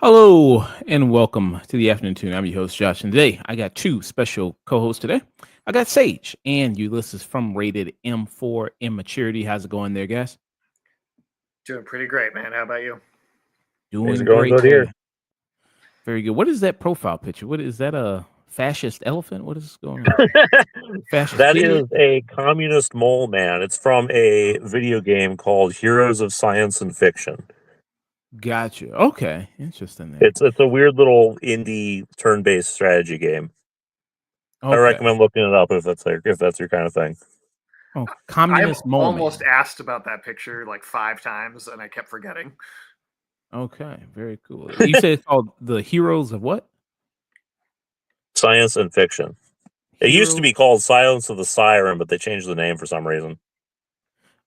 Hello and welcome to the Afternoon Tune. I'm your host, Josh, and today I got two special co-hosts today. I got Sage and Ulysses from Rated M4 Immaturity. How's it going there, guys? Doing pretty great, man. How about you? Doing going great good here. there. Very good. What is that profile picture? What is that, a fascist elephant? What is going on? Fascist That idiot? is a communist mole man. It's from a video game called Heroes of Science and Fiction. Gotcha. Okay. Interesting there. It's a weird little indie turn-based strategy game. I Okay. recommend looking it up if that's your kind of thing. Oh, communist I've mole almost man. asked about that picture like 5 times, and I kept forgetting. Okay. Very cool. You said it's called the Heroes of what? Science and Fiction. It used to be called Silence of the Siren, but they changed the name for some reason.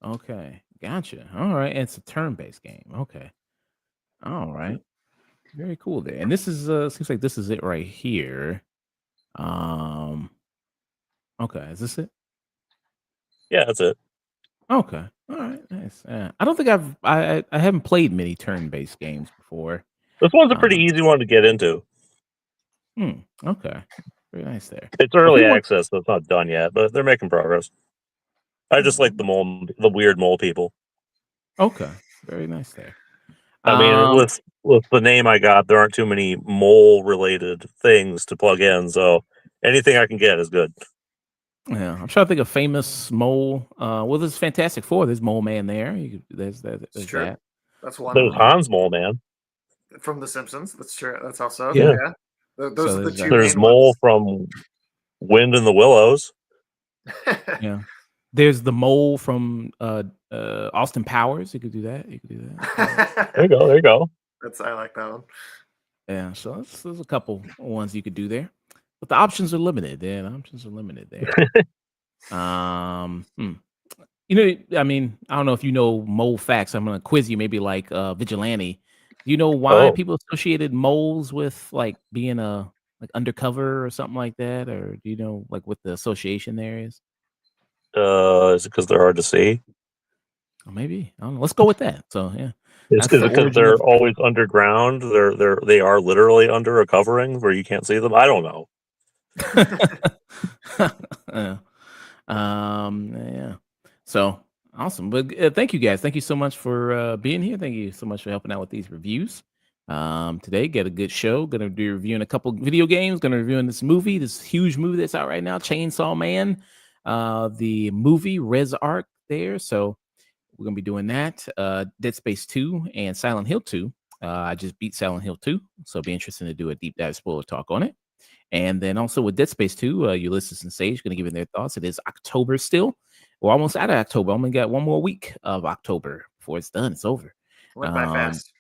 Okay, gotcha. All right, it's a turn-based game. Okay, all right, very cool there. And this is seems like this is it right here. Um, okay, is this it? Yeah, that's it. Okay, all right, nice. I don't think I haven't played many turn-based games before. This one's a pretty easy one to get into. Okay, very nice there. It's early access, so it's not done yet, but they're making progress. I just like the weird mole people. Okay, very nice there. I mean, with the name I got, there aren't too many mole-related things to plug in, so anything I can get is good. Yeah, I'm trying to think of famous mole. Well, there's Fantastic Four. There's Mole Man there. There's that. There's true. that. That's one. There's Hans Mole Man. From The Simpsons. That's true. That's also Yeah. Those So are the two. There's main Mole ones. from Wind in the Willows. Yeah. There's the mole from Austin Powers. You could do that. You could do that. There you go. There you go. I like that one. Yeah. So there's a couple ones you could do there, but the options are limited. Yeah, the options are limited there. You know, I mean, I don't know if you know mole facts. I'm gonna quiz you, maybe like Vigilante. Do you know why people associated moles with like being like undercover or something like that, or do you know like what the association there is? Is it because they're hard to see? Or maybe I don't know. Let's go with that. So yeah, Is that's it the because origin they're of. always underground? They are literally under a covering where you can't see them. I don't know. Yeah. Yeah. So awesome. But thank you guys. Thank you so much for being here. Thank you so much for helping out with these reviews. Today, get a good show. Gonna be reviewing a couple video games. Gonna be reviewing this movie, this huge movie that's out right now, Chainsaw Man. The movie Res Arc there. So we're gonna be doing that. Dead Space 2 and Silent Hill 2. I just beat Silent Hill 2, so it'll be interesting to do a deep dive spoiler talk on it. And then also with Dead Space 2, Ulysses and Sage going to give you their thoughts. It is October still. We're almost out of October. Only got one more week of October before it's done. It's over. Went by fast.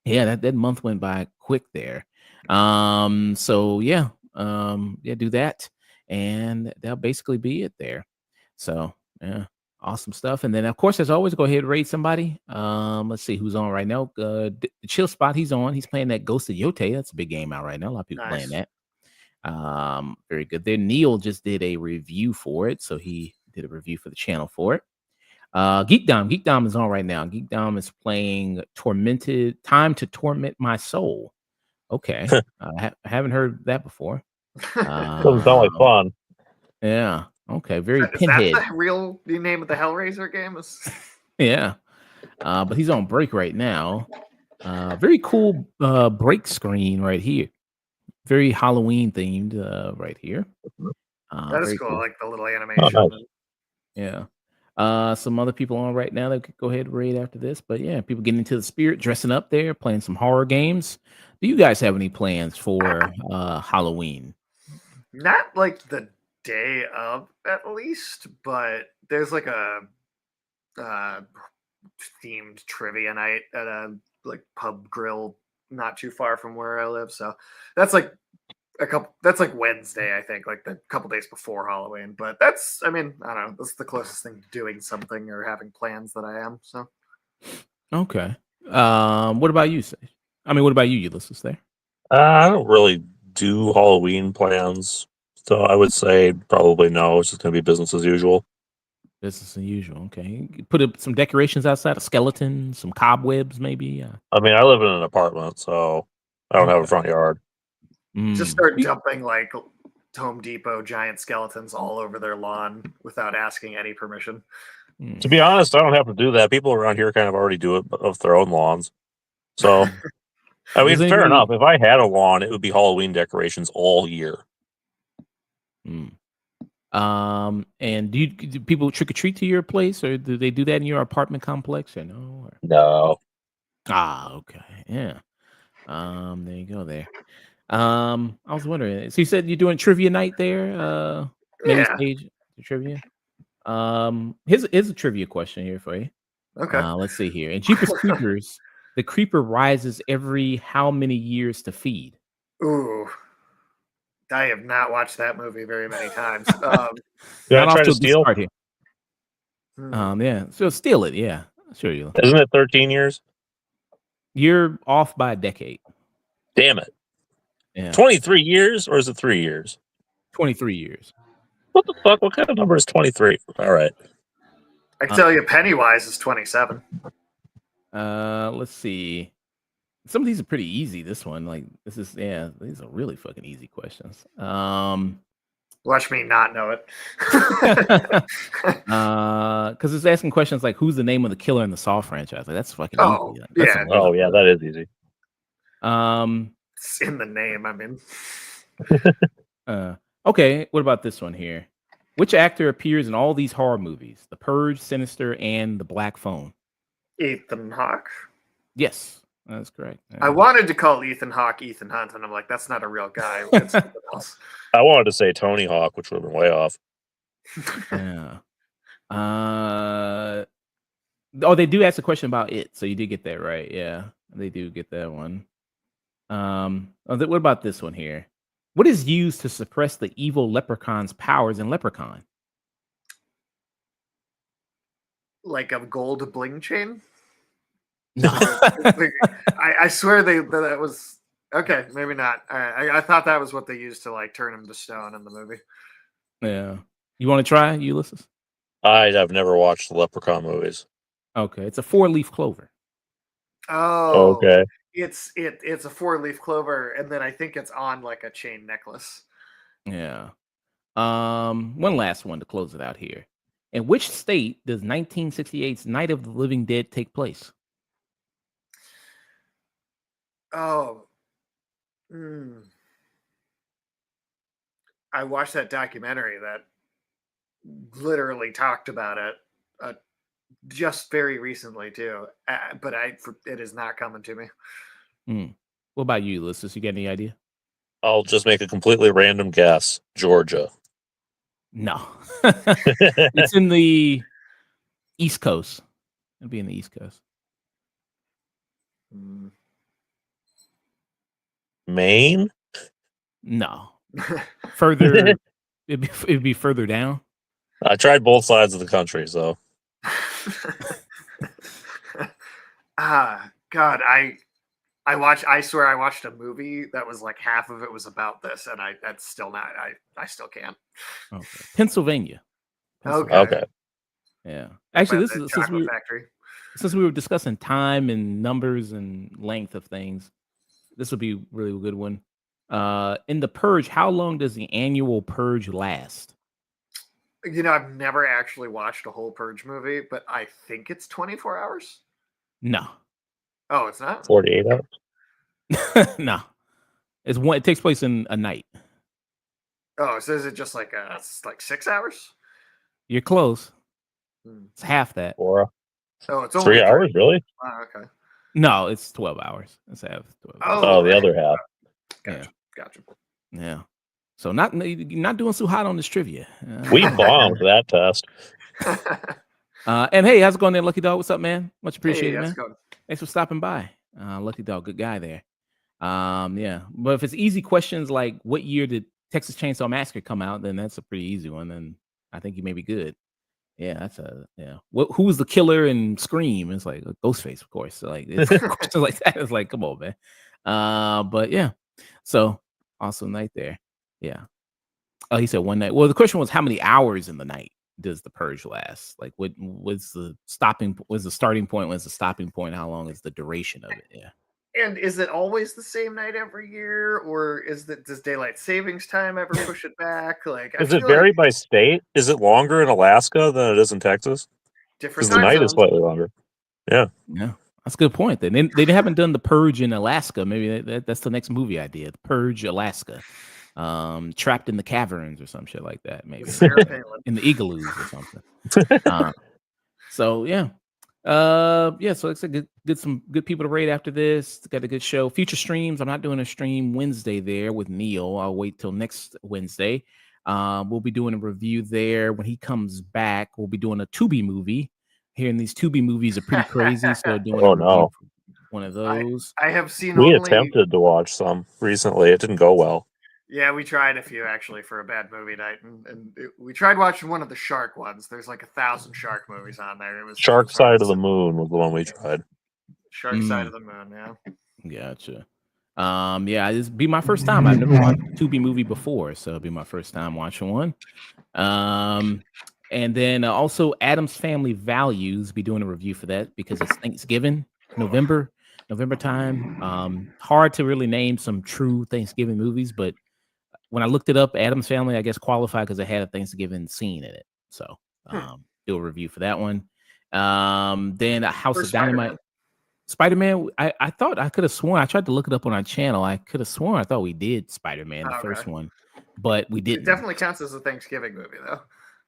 Yeah, that month went by quick there. So yeah, do that. And that'll basically be it there. So yeah, awesome stuff. And then of course, as always, go ahead and rate somebody. Let's see who's on right now. The Chill Spot, he's on. He's playing that Ghost of Yote. That's a big game out right now. A lot of people playing that. Very good there. Neil just did a review for it, so he did a review for the channel for it. Geekdom is on right now. Geekdom is playing Time to Torment My Soul. Okay. I haven't heard that before. Doesn't sound like fun. Yeah. Okay. Very Is Pinhead. that the real name of the Hellraiser game? Yeah. But he's on break right now. Very cool break screen right here. Very Halloween themed right here. That is cool. I like the little animation. Oh, nice. Yeah. Some other people on right now that could go ahead and raid after this. But yeah, people getting into the spirit, dressing up there, playing some horror games. Do you guys have any plans for Halloween? Not like the day of, at least, but there's like a themed trivia night at a like pub grill not too far from where I live. So that's like that's like Wednesday, I think, like the couple days before Halloween. But I mean, I don't know, that's the closest thing to doing something or having plans that I am. So Okay. What about you, Sage? I mean, what about you, Ulysses? There. I don't really do Halloween plans, so I would say probably no. It's just going to be business as usual. Business as usual. Okay. Put up some decorations outside, a skeleton, some cobwebs, maybe. I mean, I live in an apartment, so I don't have a Okay. front yard. Just Mm. start dumping like Home Depot giant skeletons all over their lawn without asking any permission. Mm. To be honest, I don't have to do that. People around here kind of already do it of their own lawns. So, I mean, Does fair anybody? enough. If I had a lawn, it would be Halloween decorations all year. Mm. And do people trick or treat to your place, or do they do that in your apartment complex, or no? Or... No. Okay, yeah. There you go. There. I was wondering. So you said you're doing trivia night there, maybe Yeah. stage trivia. Here's a trivia question here for you. Okay. Let's see here. In Jeepers Creepers, the creeper rises every how many years to feed? Ooh. I have not watched that movie very many times. Did I Not off try to to a good steal? start here. Yeah. So steal it. Yeah, sure you. Isn't it 13 years? You're off by a decade. Damn it. Yeah, 23 years, or is it 3 years? 23 years. What the fuck? What kind of number is 23? All right. I can tell you Pennywise is 27. Let's see. Some of these are pretty easy. This one, like this is these are really fucking easy questions. Watch me not know it. Because it's asking questions like who's the name of the killer in the Saw franchise? Like that's fucking Oh, easy. Like, that's yeah. some other Oh, yeah, that is easy. It's in the name. I mean, Okay, what about this one here? Which actor appears in all these horror movies? The Purge, Sinister, and The Black Phone. Ethan Hawke. Yes, that's correct. I wanted to call Ethan Hawke Ethan Hunt, and I'm like, that's not a real guy. It's something else. I wanted to say Tony Hawk, which would have been way off. Yeah. Oh, they do ask a question about it, so you did get that right. Yeah, they do get that one. What about this one here? What is used to suppress the evil leprechaun's powers in Leprechaun? Like a gold bling chain. No. I swear that was okay. Maybe not. I thought that was what they used to like turn him to stone in the movie. Yeah. You want to try, Ulysses? I've never watched the Leprechaun movies. Okay, it's a 4-leaf clover. Oh, Okay. it's a 4-leaf clover, and then I think it's on like a chain necklace. Yeah. One last one to close it out here. In which state does 1968's Night of the Living Dead take place? Oh, I watched that documentary that literally talked about it just very recently too, but it is not coming to me. What about you, Ulysses? You got any idea? I'll just make a completely random guess. Georgia. No. It's in the East Coast. It'll be in the East Coast. Maine? No. Further, it'd be further down. I tried both sides of the country, so. God, I swear I watched a movie that was like half of it was about this, and that's still not. I still can't. Okay. Pennsylvania. Okay. Yeah. Actually, this The is chocolate factory. since we were discussing time and numbers and length of things, this would be really a good one. In the Purge, how long does the annual Purge last? You know, I've never actually watched a whole Purge movie, but I think it's 24 hours. No. Oh, it's not 48 hours? No. It takes place in a night. Oh, so is it just like 6 hours? You're close. It's half that. Or Oh, it's only 3 hours, really? Oh, okay. No, it's 12 hours. It's half 12 hours. Oh, the other half. Gotcha. Yeah. So not doing so hot on this trivia. We bombed that test. And hey, how's it going there, Lucky Dog? What's up, man? Much appreciated, Hey, man. Thanks for stopping by. Lucky Dog, good guy there. Yeah. But if it's easy questions like what year did Texas Chainsaw Massacre come out, then that's a pretty easy one. Then I think you may be good. Yeah, that's a yeah. Who was the killer in Scream? It's like Ghostface, of course. So, like it's questions like that. It's like, come on, man. But yeah. So awesome night there. Yeah. Oh, he said one night. Well, the question was how many hours in the night does the purge last? Like what's the what's the starting point? What's the stopping point? How long is the duration of it? Yeah. And is it always the same night every year, or does daylight savings time ever push it back? Like I Does it feel like vary by state? Is it longer in Alaska than it is in Texas? different Because the time night is zones. slightly longer. Yeah. Yeah. That's a good point. Then they haven't done the purge in Alaska. Maybe that's the next movie idea. The Purge Alaska. Trapped in the caverns or some shit like that. Maybe With Sarah Palin. in the igloos or something. So yeah. Yeah, so it's a good some good people to rate after this. Got a good show. Future streams. I'm not doing a stream Wednesday there with Neil. I'll wait till next Wednesday. We'll be doing a review there when he comes back. We'll be doing a Tubi movie. Hearing these Tubi movies are pretty crazy, so doing a Oh review no. for one of those. I have seen We only. attempted to watch some recently. It didn't go well. Yeah, we tried a few actually for a bad movie night, we tried watching one of the shark ones. There's like 1,000 shark movies on there. It was Shark hard Side to of the sit- Moon was the one we tried. Shark Side of the Moon. Yeah. Gotcha. Yeah, this be my first time. I've never watched a Tubi movie before, so it'll be my first time watching one. And then also Adam's Family Values. Be doing a review for that because it's Thanksgiving, November time. Hard to really name some true Thanksgiving movies, but when I looked it up, Adam's Family, I guess qualified because it had a Thanksgiving scene in it. So do a review for that one. Then a House of Dynamite. Spider-Man, I thought I could have sworn I tried to look it up on our channel. I could have sworn I thought we did Spider-Man, the first one, but we It didn't. definitely counts as a Thanksgiving movie, though.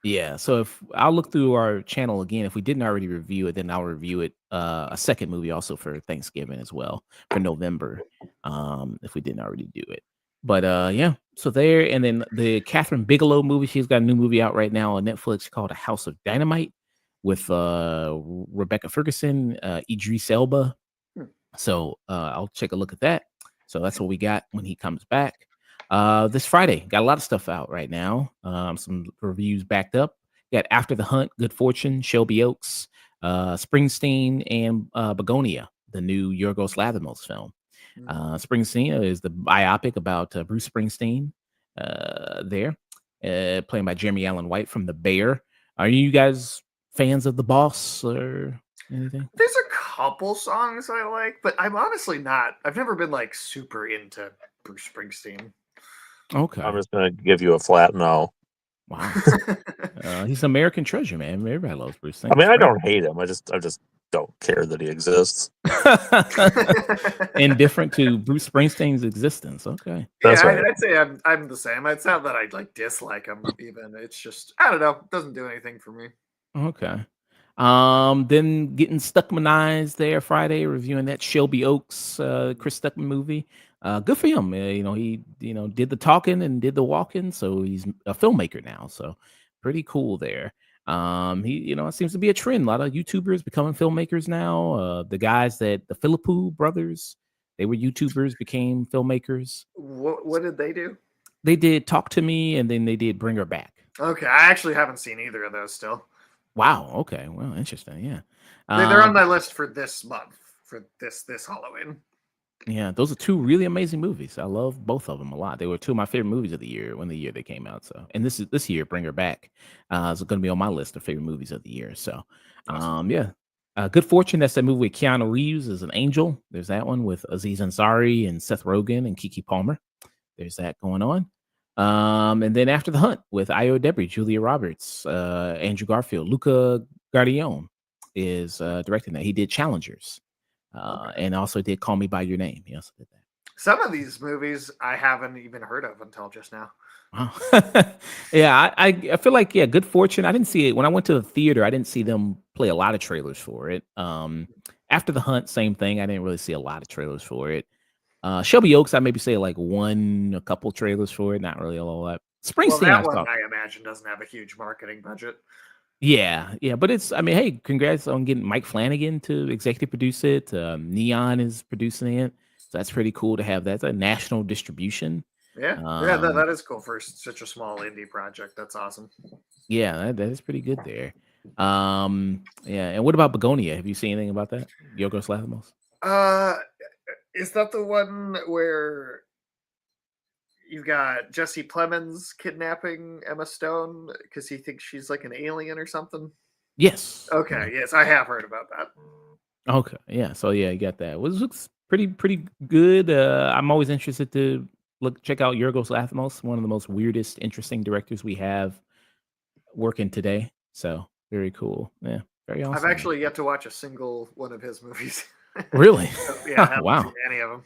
Yeah, so if I'll look through our channel again, if we didn't already review it, then I'll review it a second movie also for Thanksgiving as well for November. If we didn't already do it. But yeah, so there, and then the Catherine Bigelow movie, she's got a new movie out right now on Netflix called A House of Dynamite with Rebecca Ferguson, Idris Elba. So I'll take a look at that. So that's what we got when he comes back. This Friday, got a lot of stuff out right now. Some reviews backed up. Got After the Hunt, Good Fortune, Shelby Oaks, Springsteen, and Begonia, the new Yorgos Lanthimos film. Springsteen is the biopic about Bruce Springsteen. There, played by Jeremy Allen White from The Bear. Are you guys fans of The Boss or anything? There's a couple songs I like, but I'm honestly not. I've never been like super into Bruce Springsteen. Okay. I'm just going to give you a flat no. Wow. He's an American treasure, man. Everybody loves Bruce. I mean, I don't hate him. I just don't care that he exists. Indifferent to Bruce Springsteen's existence. Okay. That's yeah, right. I'd say I'm the same. It's not that I like dislike him even. It's just I don't know. It doesn't do anything for me. Okay. Then getting Stuckmanized there Friday, reviewing that Shelby Oaks, Chris Stuckman movie. Good for him. He did the talking and did the walking, so he's a filmmaker now. So pretty cool there. It seems to be a trend. A lot of YouTubers becoming filmmakers now. The guys the Philippou brothers, they were YouTubers, became filmmakers. What did they do? They did Talk to Me, and then they did Bring Her Back. Okay, I actually haven't seen either of those still. Wow. Okay. Well, interesting. Yeah. They're on my list for this month for this Halloween. Yeah, those are two really amazing movies. I love both of them a lot. They were two of my favorite movies of the year when the year they came out. So, and this year, Bring Her Back is going to be on my list of favorite movies of the year. So, awesome. Yeah, Good Fortune. That's that movie with Keanu Reeves as an angel. There's that one with Aziz Ansari and Seth Rogen and Keke Palmer. There's that going on. And then After the Hunt with Io Debris, Julia Roberts, Andrew Garfield, Luca Guardione is directing that. He did Challengers. And also did Call Me by Your Name. He also did that. Some of these movies I haven't even heard of until just now. Wow. Yeah, I feel like Good Fortune. I didn't see it when I went to the theater. I didn't see them play a lot of trailers for it. After the Hunt, same thing. I didn't really see a lot of trailers for it. Shelby Oaks, I maybe say like a couple trailers for it. Not really a lot. Springsteen, that one I imagine doesn't have a huge marketing budget. Yeah, but hey, congrats on getting Mike Flanagan to executive produce it. Neon is producing it, so that's pretty cool to have that. That's a national distribution. Yeah, that is cool for such a small indie project. That's awesome. Yeah, that is pretty good there. Yeah. And what about Begonia? Have you seen anything about that? Yorgos Lanthimos? Uh, is that the one where you've got Jesse Plemons kidnapping Emma Stone because he thinks she's like an alien or something? Yes. Yeah. Okay, yes, I have heard about that. Okay. Yeah. So yeah, you got that. Which looks pretty good. I'm always interested to check out Yorgos Lanthimos, one of the most weirdest, interesting directors we have working today. So very cool. Yeah. Very I've awesome, man. actually yet to watch a single one of his movies. Really? So, yeah, I haven't seen Wow. any of them.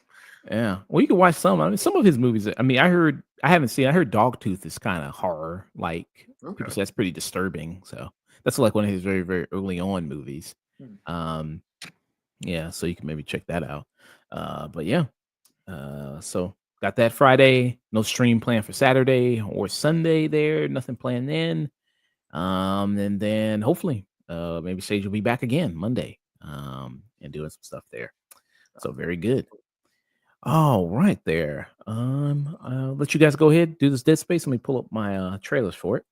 Yeah. Well, you can watch some. I mean, some of his movies. I mean, I haven't seen. I heard Dogtooth is kind of horror. Like Okay. people say that's pretty disturbing. So that's like one of his very early on movies. Hmm. Yeah. So you can maybe check that out. But yeah. So got that Friday. No stream planned for Saturday or Sunday. There, nothing planned then. And then hopefully, maybe Sage will be back again Monday. And doing some stuff there. So very good. All right there. I'll let you guys go ahead, do this Dead Space. Let me pull up my trailers for it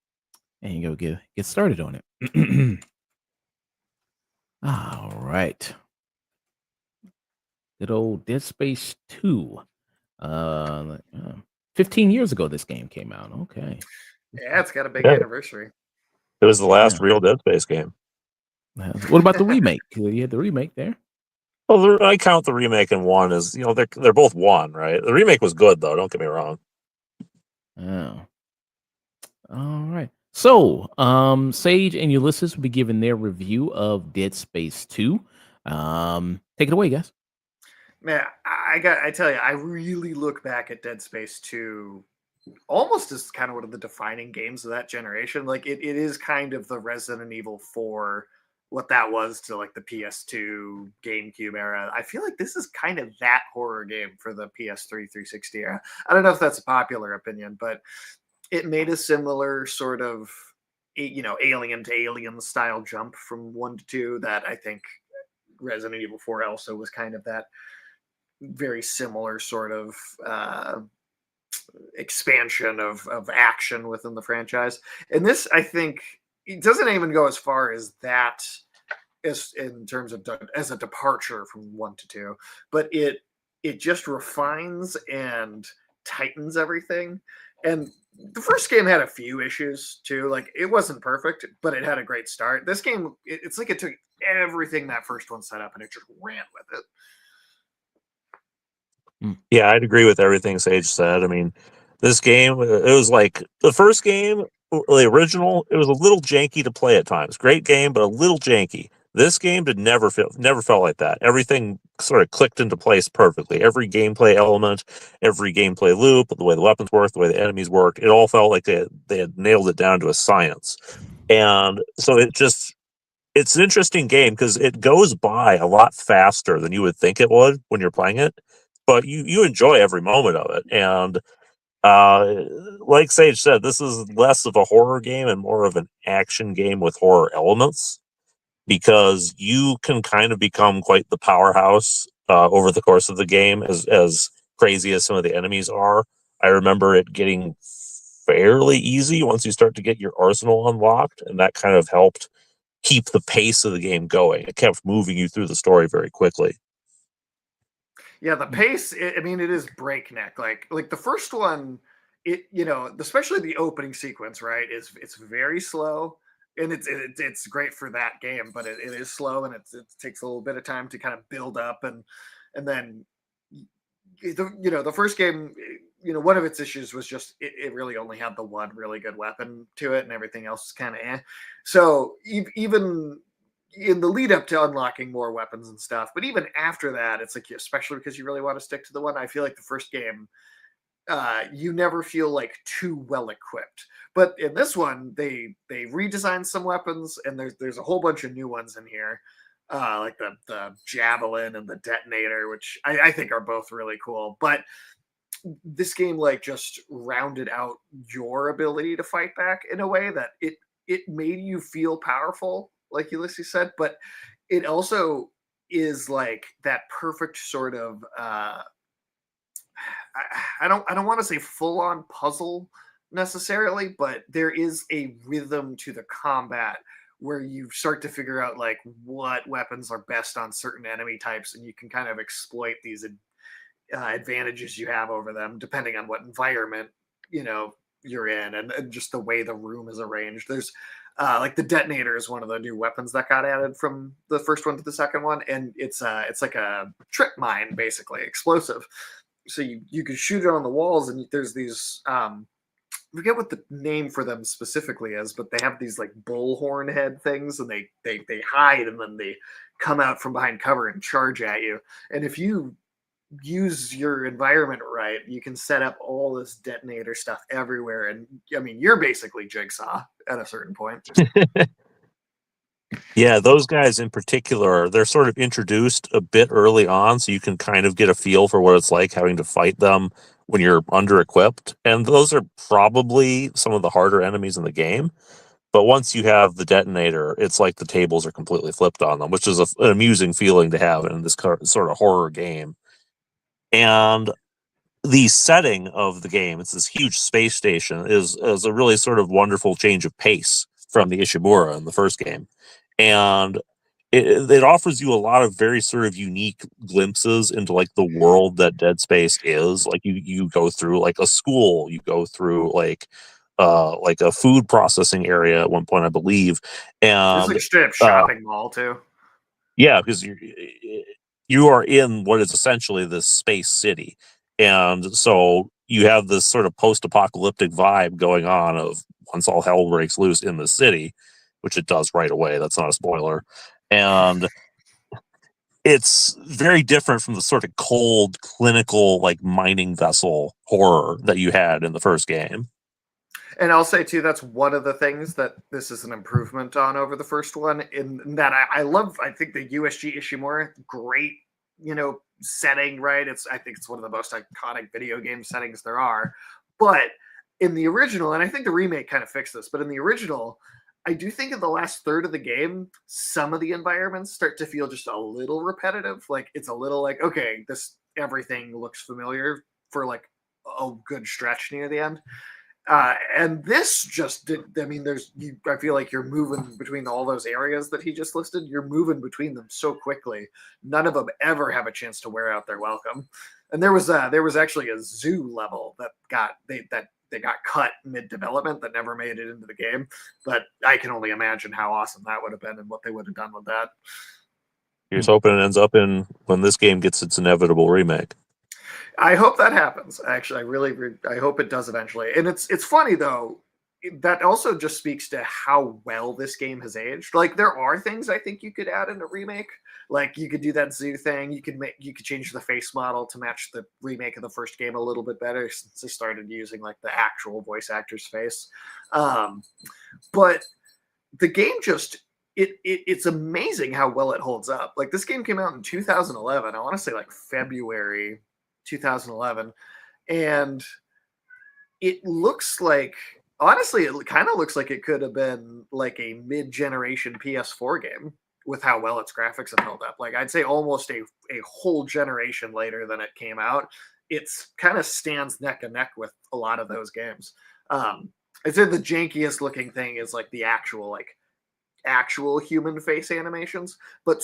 and go get started on it. All right. Good old Dead Space 2. 15 years ago this game came out. Okay. Yeah, it's got a big Yeah, anniversary. it was the last Yeah. real Dead Space game. What about the remake? You had the remake there. Well, I count the remake and one as they're both one, right? The remake was good though. Don't get me wrong. Oh. All right. So, Sage and Ulysses will be giving their review of Dead Space 2. Take it away, guys. Man, I tell you, I really look back at Dead Space 2 almost as kind of one of the defining games of that generation. Like it is kind of the Resident Evil 4, what that was to like the PS2 GameCube era. I feel like this is kind of that horror game for the PS3 360 era. I don't know if that's a popular opinion, but it made a similar sort of alien to alien style jump from 1 to 2 that I think Resident Evil 4 also was kind of that very similar sort of expansion of action within the franchise. And this, I think, it doesn't even go as far as that, as in terms of as a departure from 1 to 2, but it just refines and tightens everything. And the first game had a few issues too. Like it wasn't perfect, but it had a great start. This game, it's like it took everything that first one set up and it just ran with it. Yeah, I'd agree with everything Sage said. I mean, this game, it was like the first game, the original, it was a little janky to play at times. Great game, but a little janky. This game never felt like that. Everything sort of clicked into place perfectly. Every gameplay element, every gameplay loop, the way the weapons worked, the way the enemies worked, it all felt like they had nailed it down to a science. And so it's an interesting game because it goes by a lot faster than you would think it would when you're playing it, but you enjoy every moment of it. And uh, like Sage said, this is less of a horror game and more of an action game with horror elements because you can kind of become quite the powerhouse over the course of the game, as crazy as some of the enemies are. I remember it getting fairly easy once you start to get your arsenal unlocked, and that kind of helped keep the pace of the game going. It kept moving you through the story very quickly. Yeah, the pace, I mean, it is breakneck. Like the first one, especially the opening sequence, right? It's very slow, and it's great for that game, but it is slow, and it takes a little bit of time to kind of build up, and then the first game, one of its issues was just it really only had the one really good weapon to it, and everything else is kind of eh. So even in the lead up to unlocking more weapons and stuff, but even after that, it's like, especially because you really want to stick to the one, I feel like the first game, you never feel like too well equipped. But in this one, they redesigned some weapons, and there's a whole bunch of new ones in here, like the javelin and the detonator, which I think are both really cool. But this game like just rounded out your ability to fight back in a way that it made you feel powerful, like Ulysses said, but it also is like that perfect sort of I don't want to say full on puzzle necessarily, but there is a rhythm to the combat where you start to figure out like what weapons are best on certain enemy types, and you can kind of exploit these advantages you have over them depending on what environment you're in, and just the way the room is arranged. There's like the detonator is one of the new weapons that got added from the first one to the second one, and it's like a trip mine, basically explosive. So you can shoot it on the walls, and there's these I forget what the name for them specifically is, but they have these like bullhorn head things, and they hide, and then they come out from behind cover and charge at you. And if you use your environment right, you can set up all this detonator stuff everywhere. And I mean, you're basically Jigsaw at a certain point. Yeah, those guys in particular, they're sort of introduced a bit early on, so you can kind of get a feel for what it's like having to fight them when you're under equipped. And those are probably some of the harder enemies in the game. But once you have the detonator, it's like the tables are completely flipped on them, which is an amusing feeling to have in this sort of horror game. And the setting of the game, it's this huge space station, is a really sort of wonderful change of pace from the Ishimura in the first game. And it offers you a lot of very sort of unique glimpses into like the world that Dead Space is. Like you go through like a school, you go through like a food processing area at one point, I believe. It's And like straight up shopping mall too. yeah, because you are in what is essentially this space city, and so you have this sort of post-apocalyptic vibe going on of once all hell breaks loose in the city, which it does right away. That's not a spoiler, and it's very different from the sort of cold, clinical, like mining vessel horror that you had in the first game. And I'll say too, that's one of the things that this is an improvement on over the first one. In that, I love. I think the USG Ishimura, great, setting. Right? I think it's one of the most iconic video game settings there are. But in the original, and I think the remake kind of fixed this, but in the original, I do think in the last third of the game, some of the environments start to feel just a little repetitive. Like it's a little like, okay, everything looks familiar for like a good stretch near the end. And this just did. I mean, I feel like you're moving between all those areas that he just listed. You're moving between them so quickly. None of them ever have a chance to wear out their welcome. And there was actually a zoo level that they got cut mid development that never made it into the game. But I can only imagine how awesome that would have been and what they would have done with that. Here's hoping it ends up in when this game gets its inevitable remake. I hope that happens. Actually, I hope it does eventually. And it's funny though. That also just speaks to how well this game has aged. Like there are things I think you could add in a remake. Like you could do that zoo thing. You could change the face model to match the remake of the first game a little bit better since they started using like the actual voice actor's face. But the game just it's amazing how well it holds up. Like this game came out in 2011. I want to say like February 2011, and it looks like, honestly, it kind of looks like it could have been like a mid-generation PS4 game with how well its graphics have held up. Like I'd say almost a whole generation later than it came out, it's kind of stands neck and neck with a lot of those games. I'd say the jankiest looking thing is like the actual human face animations, but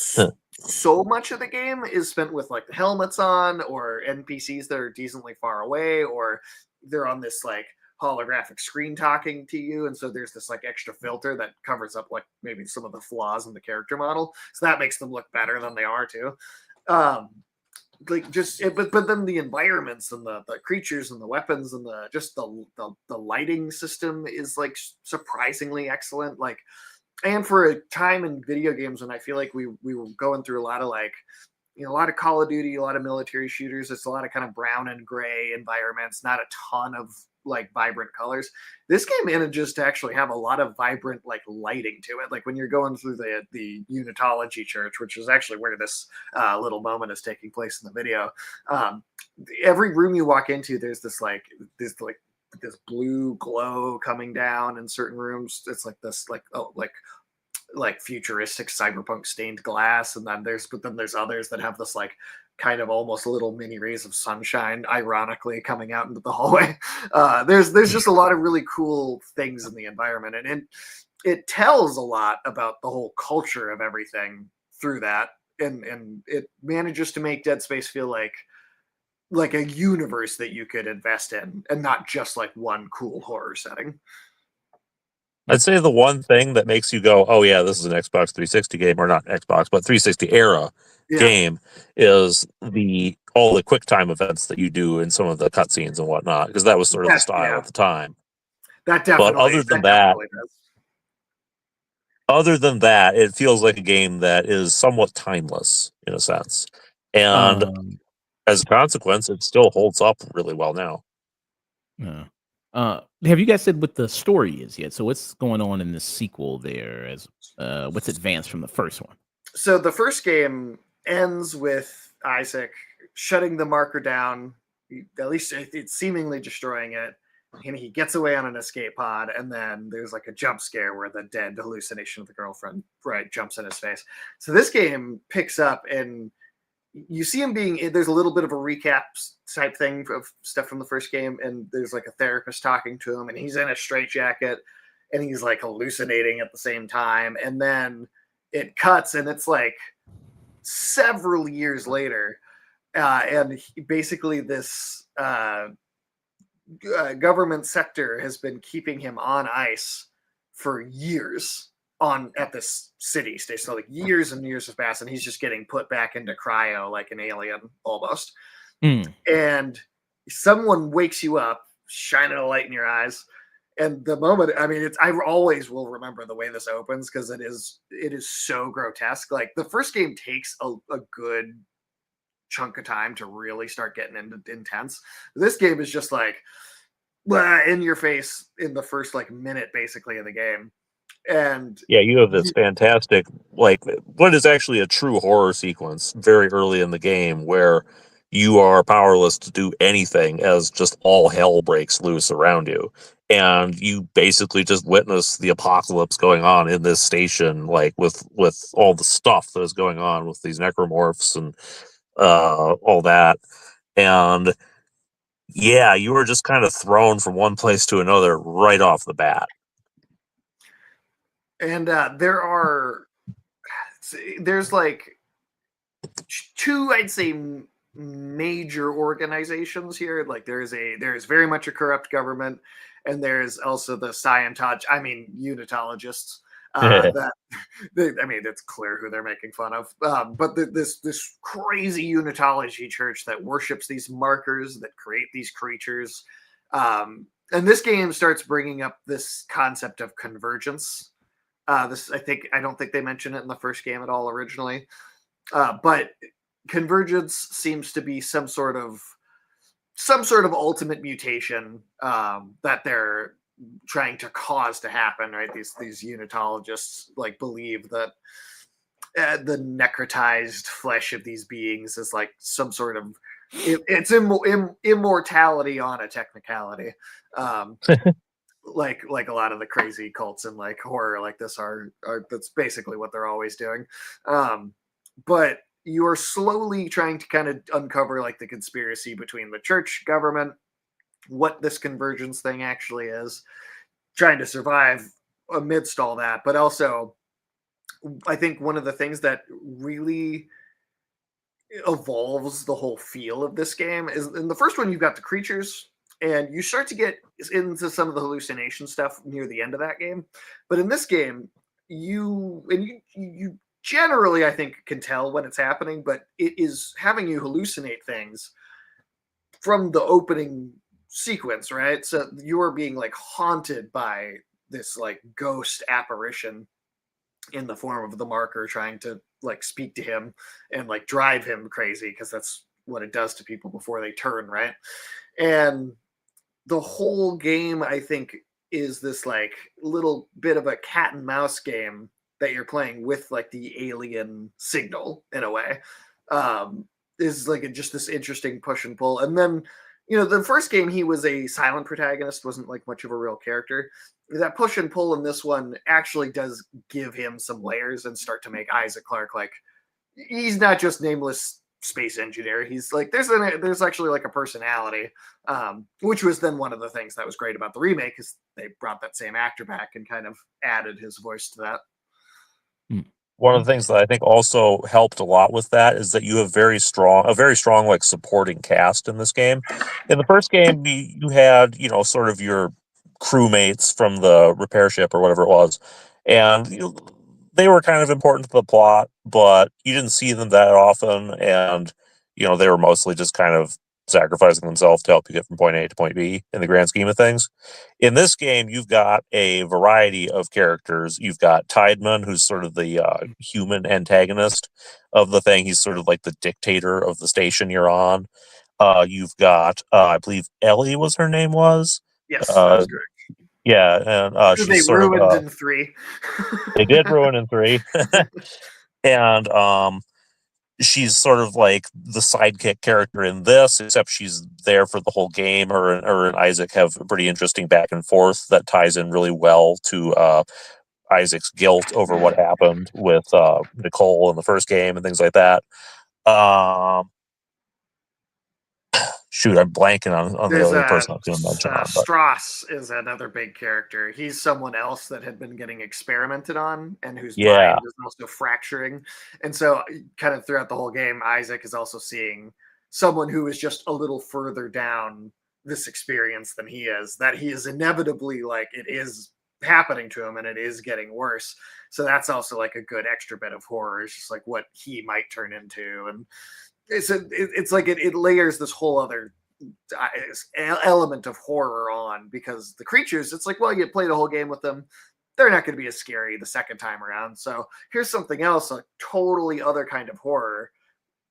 so much of the game is spent with like the helmets on or NPCs that are decently far away, or they're on this like holographic screen talking to you, and so there's this like extra filter that covers up like maybe some of the flaws in the character model, so that makes them look better than they are too. But then the environments and the creatures and the weapons and the lighting system is like surprisingly excellent. Like, and for a time in video games when I feel like we were going through a lot of like, a lot of Call of Duty, a lot of military shooters, it's a lot of kind of brown and gray environments, not a ton of like vibrant colors. This game manages to actually have a lot of vibrant like lighting to it. Like when you're going through the Unitology Church, which is actually where this little moment is taking place in the video. Every room you walk into, there's this blue glow coming down in certain rooms. It's like this like futuristic cyberpunk stained glass, and then there's others that have this like kind of almost little mini rays of sunshine ironically coming out into the hallway. There's just a lot of really cool things in the environment, and it tells a lot about the whole culture of everything through that, and it manages to make Dead Space feel like a universe that you could invest in, and not just like one cool horror setting. I'd say the one thing that makes you go, "Oh yeah, this is an Xbox 360 game," or not Xbox, but 360 era Yeah, game, is the all the quick time events that you do in some of the cutscenes and whatnot, because that was sort of the style yeah, at the time. that But definitely that definitely does. other than that, it feels like a game that is somewhat timeless in a sense, and Um, as a consequence, it still holds up really well now. yeah. Have you guys said what the story is yet? So what's going on in the sequel there as what's advanced from the first one? So the first game ends with Isaac shutting the marker down, at least it's seemingly destroying it, and he gets away on an escape pod, and then there's like a jump scare where the dead hallucination of the girlfriend jumps in his face. So this game picks up, and you see him being, there's a little bit of a recap type thing of stuff from the first game, and there's like a therapist talking to him, and he's in a straitjacket, and he's like hallucinating at the same time, and then it cuts, and it's like several years later, and basically this government sector has been keeping him on ice for years on at this city station. So like years and years have passed, and he's just getting put back into cryo like an alien almost. Mm. And someone wakes you up, shining a light in your eyes. And the moment, I mean, it's I always will remember the way this opens because it is so grotesque. Like the first game takes a good chunk of time to really start getting into intense. This game is just like in your face in the first like minute basically of the game. And Yeah, you have this fantastic, like, what is actually a true horror sequence very early in the game where you are powerless to do anything as just all hell breaks loose around you. And you basically just witness the apocalypse going on in this station, like with all the stuff that is going on with these necromorphs and all that. And yeah, you were just kind of thrown from one place to another right off the bat. There's like two, I'd say, major organizations here. Like there's very much a corrupt government, and there's also the unitologists. That I mean, it's clear who they're making fun of. But this crazy unitology church that worships these markers that create these creatures. And this game starts bringing up this concept of convergence. I don't think they mentioned it in the first game at all originally. But convergence seems to be some sort of ultimate mutation that they're trying to cause to happen. Right? These unitologists like believe that the necrotized flesh of these beings is like some sort of it's immortality on a technicality. Like a lot of the crazy cults and like horror like this are that's basically what they're always doing. But you are slowly trying to kind of uncover like the conspiracy between the church government, what this convergence thing actually is, trying to survive amidst all that. But also, I think one of the things that really evolves the whole feel of this game is in the first one, you've got the creatures, and you start to get into some of the hallucination stuff near the end of that game. But in this game, you generally, I think, can tell when it's happening, but it is having you hallucinate things from the opening sequence, right? So you are being like haunted by this like ghost apparition in the form of the marker trying to like speak to him and like drive him crazy because that's what it does to people before they turn, right? And the whole game, I think, is this like little bit of a cat and mouse game that you're playing with like the alien signal in a way. Is like just this interesting push and pull. And then, the first game he was a silent protagonist, wasn't like much of a real character. That push and pull in this one actually does give him some layers and start to make Isaac Clarke like he's not just nameless space engineer. He's like there's actually like a personality, which was then one of the things that was great about the remake is they brought that same actor back and kind of added his voice to that. Mm. One of the Okay. things that I think also helped a lot with that is that you have a very strong like supporting cast in this game. In the first game, you had sort of your crewmates from the repair ship or whatever it was, and they were kind of important to the plot, but you didn't see them that often, and they were mostly just kind of sacrificing themselves to help you get from point A to point B in the grand scheme of things. In this game, you've got a variety of characters. You've got Tideman, who's sort of the human antagonist of the thing. He's sort of like the dictator of the station you're on. You've got, I believe Ellie was her name was. Yes, that Uh, was great. yeah, and Who they she's sort of, ruined in 3. they did ruin in 3. And she's sort of like the sidekick character in this, except she's there for the whole game. Her and Isaac have a pretty interesting back and forth that ties in really well to Isaac's guilt over what happened with Nicole in the first game and things like that. Um, Shoot, I'm blanking on the There's other person I was going to mention on, but Strauss is another big character. He's someone else that had been getting experimented on and whose yeah, mind is also fracturing. And so, kind of throughout the whole game, Isaac is also seeing someone who is just a little further down this experience than he is. That he is inevitably like it is happening to him and it is getting worse. So that's also like a good extra bit of horror. It's just like what he might turn into, and it's like it layers this whole other element of horror on because the creatures, it's like, well, you play the whole game with them, they're not going to be as scary the second time around. So here's something else, a totally other kind of horror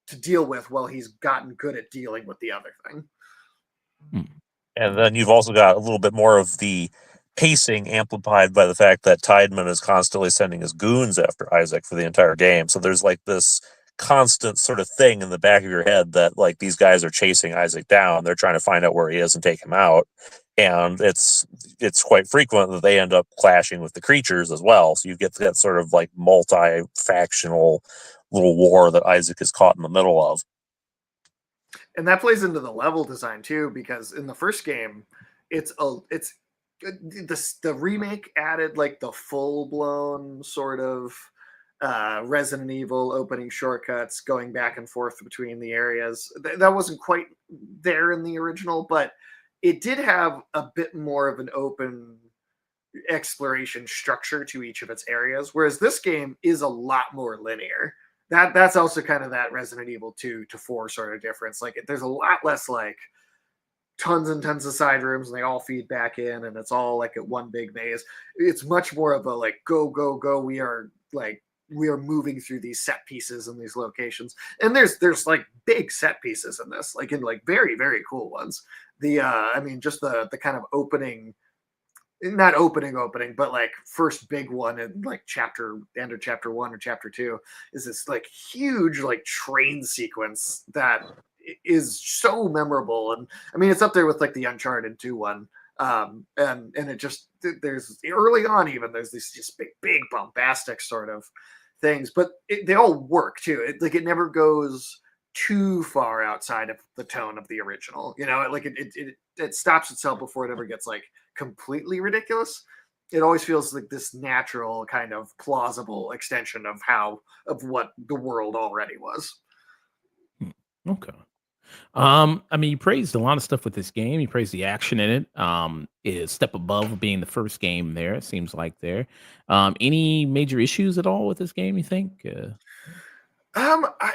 to deal with while he's gotten good at dealing with the other thing. Mm. and then you've also got a little bit more of the pacing amplified by the fact that Tideman is constantly sending his goons after Isaac for the entire game. So there's like this constant sort of thing in the back of your head that like these guys are chasing Isaac down. They're trying to find out where he is and take him out. And it's quite frequent that they end up clashing with the creatures as well. So you get that sort of like multi-factional little war that Isaac is caught in the middle of. And that plays into the level design too, because in the first game, it's the remake added like the full blown sort of Resident Evil opening shortcuts, going back and forth between the areas. That wasn't quite there in the original, but it did have a bit more of an open exploration structure to each of its areas, whereas this game is a lot more linear. That's also kind of that Resident Evil 2 to 4 sort of difference. Like there's a lot less like tons and tons of side rooms and they all feed back in and it's all like at one big maze. It's much more of a like go go go. We are moving through these set pieces in these locations, and there's like big set pieces in this, like in like very very cool ones. The I mean, just the kind of opening, not opening, but like first big one in like end of chapter 1 or chapter 2 is this like huge like train sequence that is so memorable. And I mean, it's up there with like the Uncharted 2 one. And it just, there's early on, even there's these just big bombastic sort of things, but they all work too. It never goes too far outside of the tone of the original, like it stops itself before it ever gets like completely ridiculous. It always feels like this natural kind of plausible extension of what the world already was. Mm. Okay. I mean, you praised a lot of stuff with this game. You praised the action in it. Is step above being the first game there. It seems like there. Any major issues at all with this game? You think? I,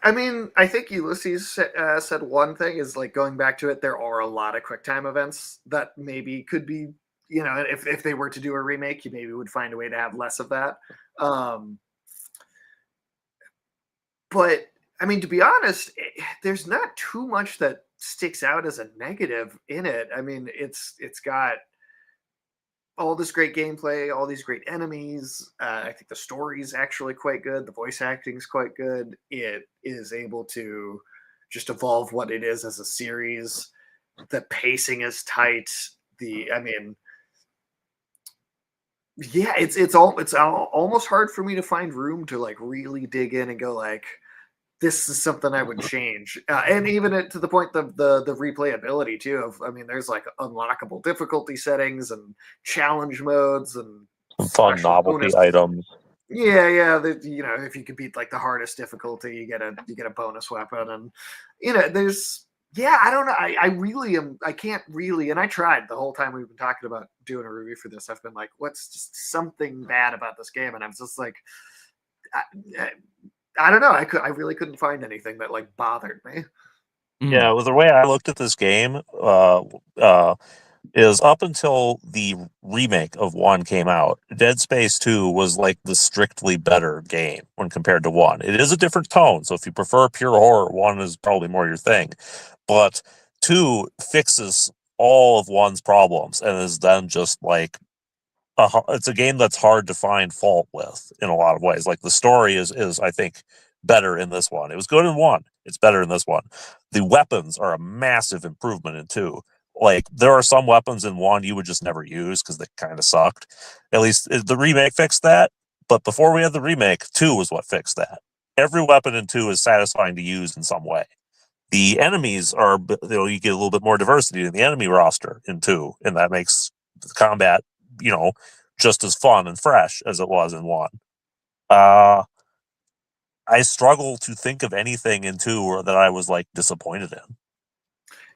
I mean, I think Ulysses said one thing is like going back to it. There are a lot of QuickTime events that maybe could be, if they were to do a remake, you maybe would find a way to have less of that. But I mean, to be honest, there's not too much that sticks out as a negative in it. I mean, it's got all this great gameplay, all these great enemies. I think the story's actually quite good. The voice acting's quite good. It is able to just evolve what it is as a series. The pacing is tight. I mean, yeah, it's almost hard for me to find room to like really dig in and go like, this is something I would change. And even to the point of the replayability too. I mean, there's like unlockable difficulty settings and challenge modes and Some fun special novelty bonus. items. Yeah. If you could beat like the hardest difficulty, you get a bonus weapon, and there's. Yeah, I don't know. I really am. I can't really, and I tried the whole time we've been talking about doing a review for this. I've been like, what's just something bad about this game? And I'm just like, I don't know. I really couldn't find anything that like bothered me. Yeah, Mm. with the way I looked at this game, is up until the remake of 1 came out, Dead Space 2 was like the strictly better game when compared to 1. It is a different tone, so if you prefer pure horror, 1 is probably more your thing. But 2 fixes all of 1's problems and is then just like it's a game that's hard to find fault with in a lot of ways. Like the story is I think better in this one. It was good in 1. It's better in this one. The weapons are a massive improvement in 2. Like there are some weapons in 1 you would just never use because they kind of sucked. At least the remake fixed that. But before we had the remake, 2 was what fixed that. Every weapon in 2 is satisfying to use in some way. The enemies are, you get a little bit more diversity in the enemy roster in 2, and that makes the combat, just as fun and fresh as it was in 1. I struggle to think of anything in 2 that I was like disappointed in.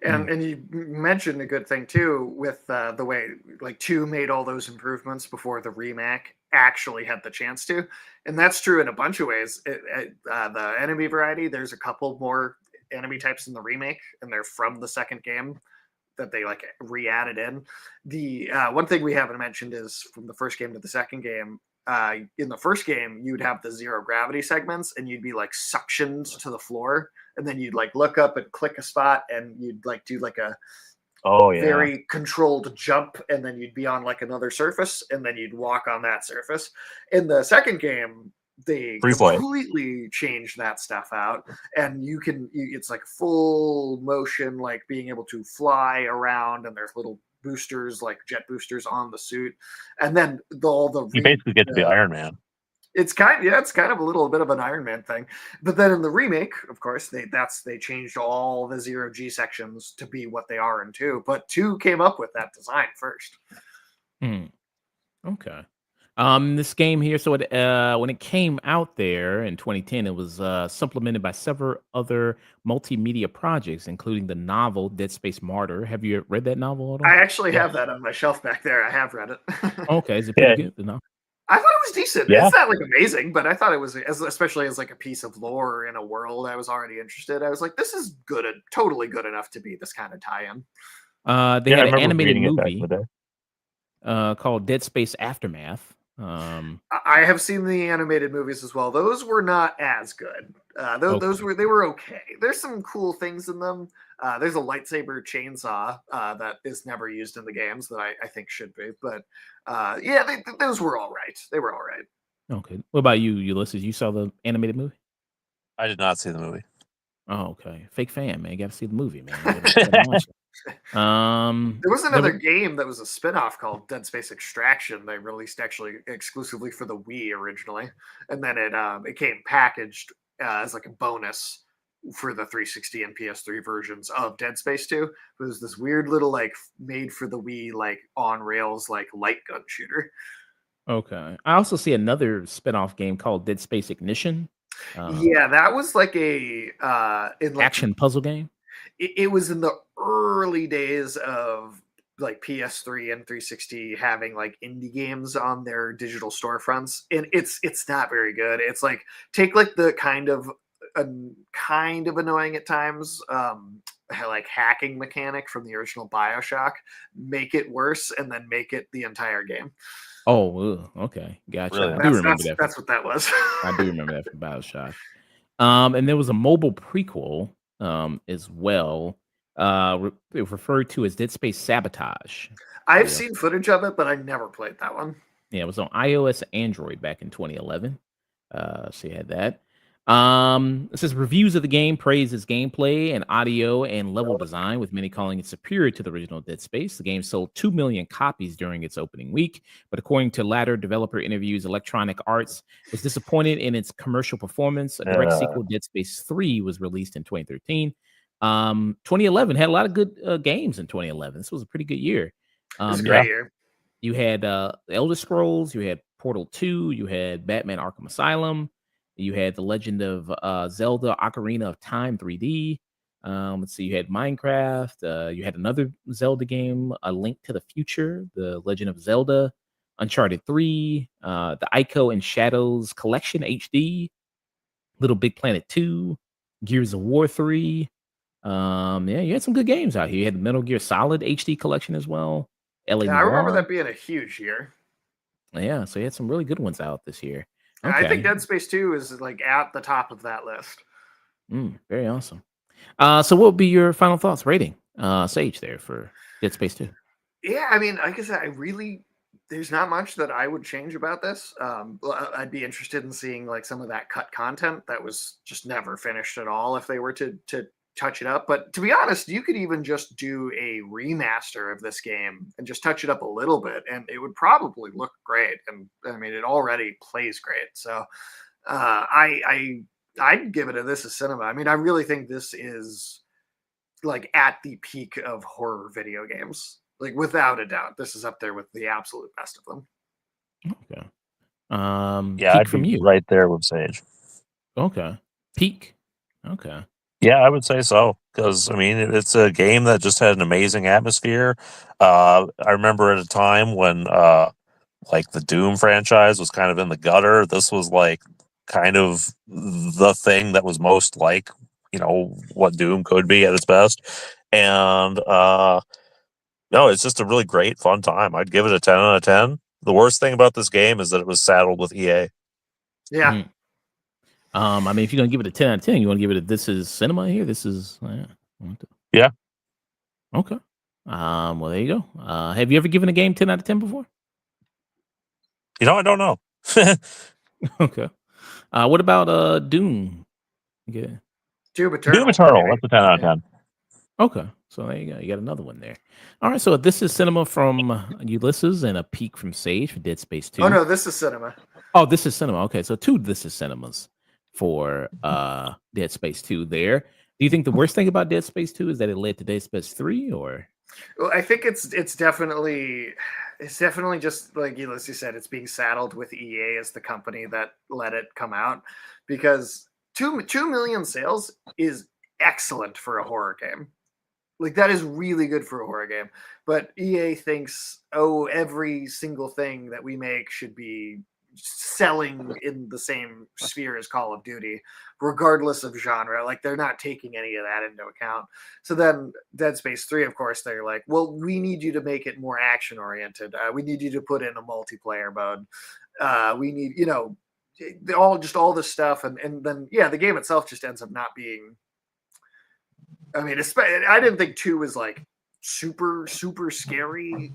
And you mentioned a good thing too with the way like 2 made all those improvements before the remake actually had the chance to, and that's true in a bunch of ways. The enemy variety, there's a couple more enemy types in the remake, and they're from the second game that they like re-added in. The one thing we haven't mentioned is from the first game to the second game. In the first game, you'd have the zero gravity segments, and you'd be like suctioned to the floor, and then you'd like look up and click a spot, and you'd like do like a very controlled jump, and then you'd be on like another surface, and then you'd walk on that surface. In the second game, they completely changed that stuff out, and it's like full motion, like being able to fly around, and there's little boosters like jet boosters on the suit, and then you basically get to be Iron Man. It's kind of a little bit of an Iron Man thing. But then in the remake, of course, they changed all the zero G sections to be what they are in 2, but 2 came up with that design first. Okay. This game here, so when it came out there in 2010, it was supplemented by several other multimedia projects, including the novel Dead Space Martyr. Have you read that novel at all? I actually have that on my shelf back there. I have read it. Okay, is it pretty good? No? I thought it was decent. Yeah. It's not like amazing, but I thought it was, especially as like a piece of lore in a world I was already interested. I was like, this is good, totally good enough to be this kind of tie-in. They had an animated it back movie in the day. called Dead Space Aftermath. I have seen the animated movies as well. Those were not as good. Those were okay. There's some cool things in them. There's a lightsaber chainsaw that is never used in the games that I think should be. But those were all right. They were all right. Okay. What about you, Ulysses? You saw the animated movie? I did not see the movie. Oh, okay. Fake fan, man. You got to see the movie, man. Gotta watch it. There was another game that was a spin-off called Dead Space Extraction they released actually exclusively for the Wii originally, and then it came packaged as like a bonus for the 360 and PS3 versions of Dead Space 2. It was this weird little like made for the Wii like on rails like light gun shooter. Okay. I also see another spin-off game called Dead Space Ignition. Yeah, that was like a action puzzle game. It was in the early days of like PS3 and 360 having like indie games on their digital storefronts, and it's not very good. It's like take like the kind of annoying at times like hacking mechanic from the original BioShock, make it worse, and then make it the entire game. Oh, okay, gotcha. Really? I do remember that. That's what that was. I do remember that from BioShock. And there was a mobile prequel as well, referred to as Dead Space Sabotage. I've seen footage of it, but I never played that one. Yeah, it was on iOS and Android back in 2011. So you had that. It says reviews of the game praise its gameplay and audio and level design, with many calling it superior to the original Dead Space. The game sold 2 million copies during its opening week, but according to latter developer interviews, Electronic Arts was disappointed in its commercial performance. A direct sequel, Dead Space 3, was released in 2013. 2011 had a lot of good games in 2011. This was a pretty good year. It's a You great had year. you had Elder Scrolls, you had Portal 2, you had Batman Arkham Asylum, you had The Legend of Zelda Ocarina of Time 3D. Let's see, you had Minecraft, you had another Zelda game, A Link to the Future, The Legend of Zelda, Uncharted 3, the Ico and Shadows Collection HD, Little Big Planet 2, Gears of War 3. Yeah, you had some good games out here. You had the Metal Gear Solid HD collection as well. LA Yeah, I remember Noire. that being a huge year. Yeah, so you had some really good ones out this year. I think Okay. Dead Space 2 is like at the top of that list. Very awesome. So what would be your final thoughts rating? Sage there for Dead Space 2. Yeah, I mean, like I said, there's not much that I would change about this. I'd be interested in seeing like some of that cut content that was just never finished at all if they were to touch it up. But to be honest, you could even just do a remaster of this game and just touch it up a little bit, and it would probably look great. And I mean, it already plays great. So I'd give it a this is cinema. I mean, I really think this is like at the peak of horror video games. Like without a doubt, this is up there with the absolute best of them. Okay. Yeah, Peak I'd from be you. right there with Sage. Okay. Peak. Okay. Yeah, I would say so because I mean it's a game that just had an amazing atmosphere. I remember at a time when like the Doom franchise was kind of in the gutter. This was like kind of the thing that was most like what Doom could be at its best, and no, it's just a really great fun time. I'd give it a 10 out of 10. The worst thing about this game is that it was saddled with EA. Yeah. Mhm. I mean, if you're gonna give it a 10 out of 10, you want to give it a this is cinema here. This is Yeah. Okay. Well, there you go. Have you ever given a game 10 out of 10 before? I don't know. Okay. What about Doom? Yeah. Doom Eternal. Doom Eternal. Maybe. That's a 10 out of 10. Okay. So there you go. You got another one there. All right. So this is cinema from Ulysses and a peak from Sage for Dead Space 2. Oh no, this is cinema. Oh, this is cinema. Okay. So two this is cinemas for Dead Space 2 there. Do you think the worst thing about Dead Space 2 is that it led to Dead Space 3 or? Well, I think it's definitely just like Ulysses said, it's being saddled with EA as the company that let it come out, because 2 million sales is excellent for a horror game. Like that is really good for a horror game. But EA thinks, oh, every single thing that we make should be selling in the same sphere as Call of Duty, regardless of genre. Like they're not taking any of that into account. So then Dead Space 3, of course, they're like, well, we need you to make it more action oriented. We need you to put in a multiplayer mode. We need, all this stuff. And then, yeah, the game itself just ends up not being, I mean, I didn't think 2 was like super, super scary,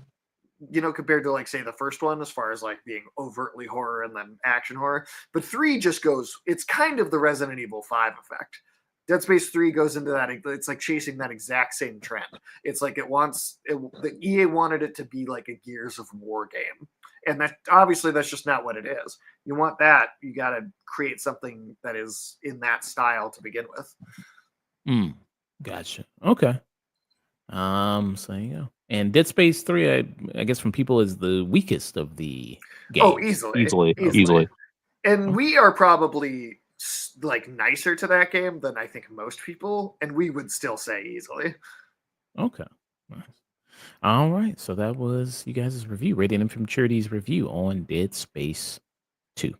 compared to like say the first one as far as like being overtly horror and then action horror. But 3 just goes, it's kind of the Resident Evil 5 effect. Dead Space 3 goes into that. It's like chasing that exact same trend. It's like the EA wanted it to be like a Gears of War game. And that obviously that's just not what it is. You want that, you got to create something that is in that style to begin with. Gotcha. Okay. So you go. And Dead Space 3, I guess from people is the weakest of the games. Oh, easily. And we are probably like nicer to that game than I think most people, and we would still say easily. Okay. Nice. All right. So that was you guys' review, Rating and from Charity's review on Dead Space 2.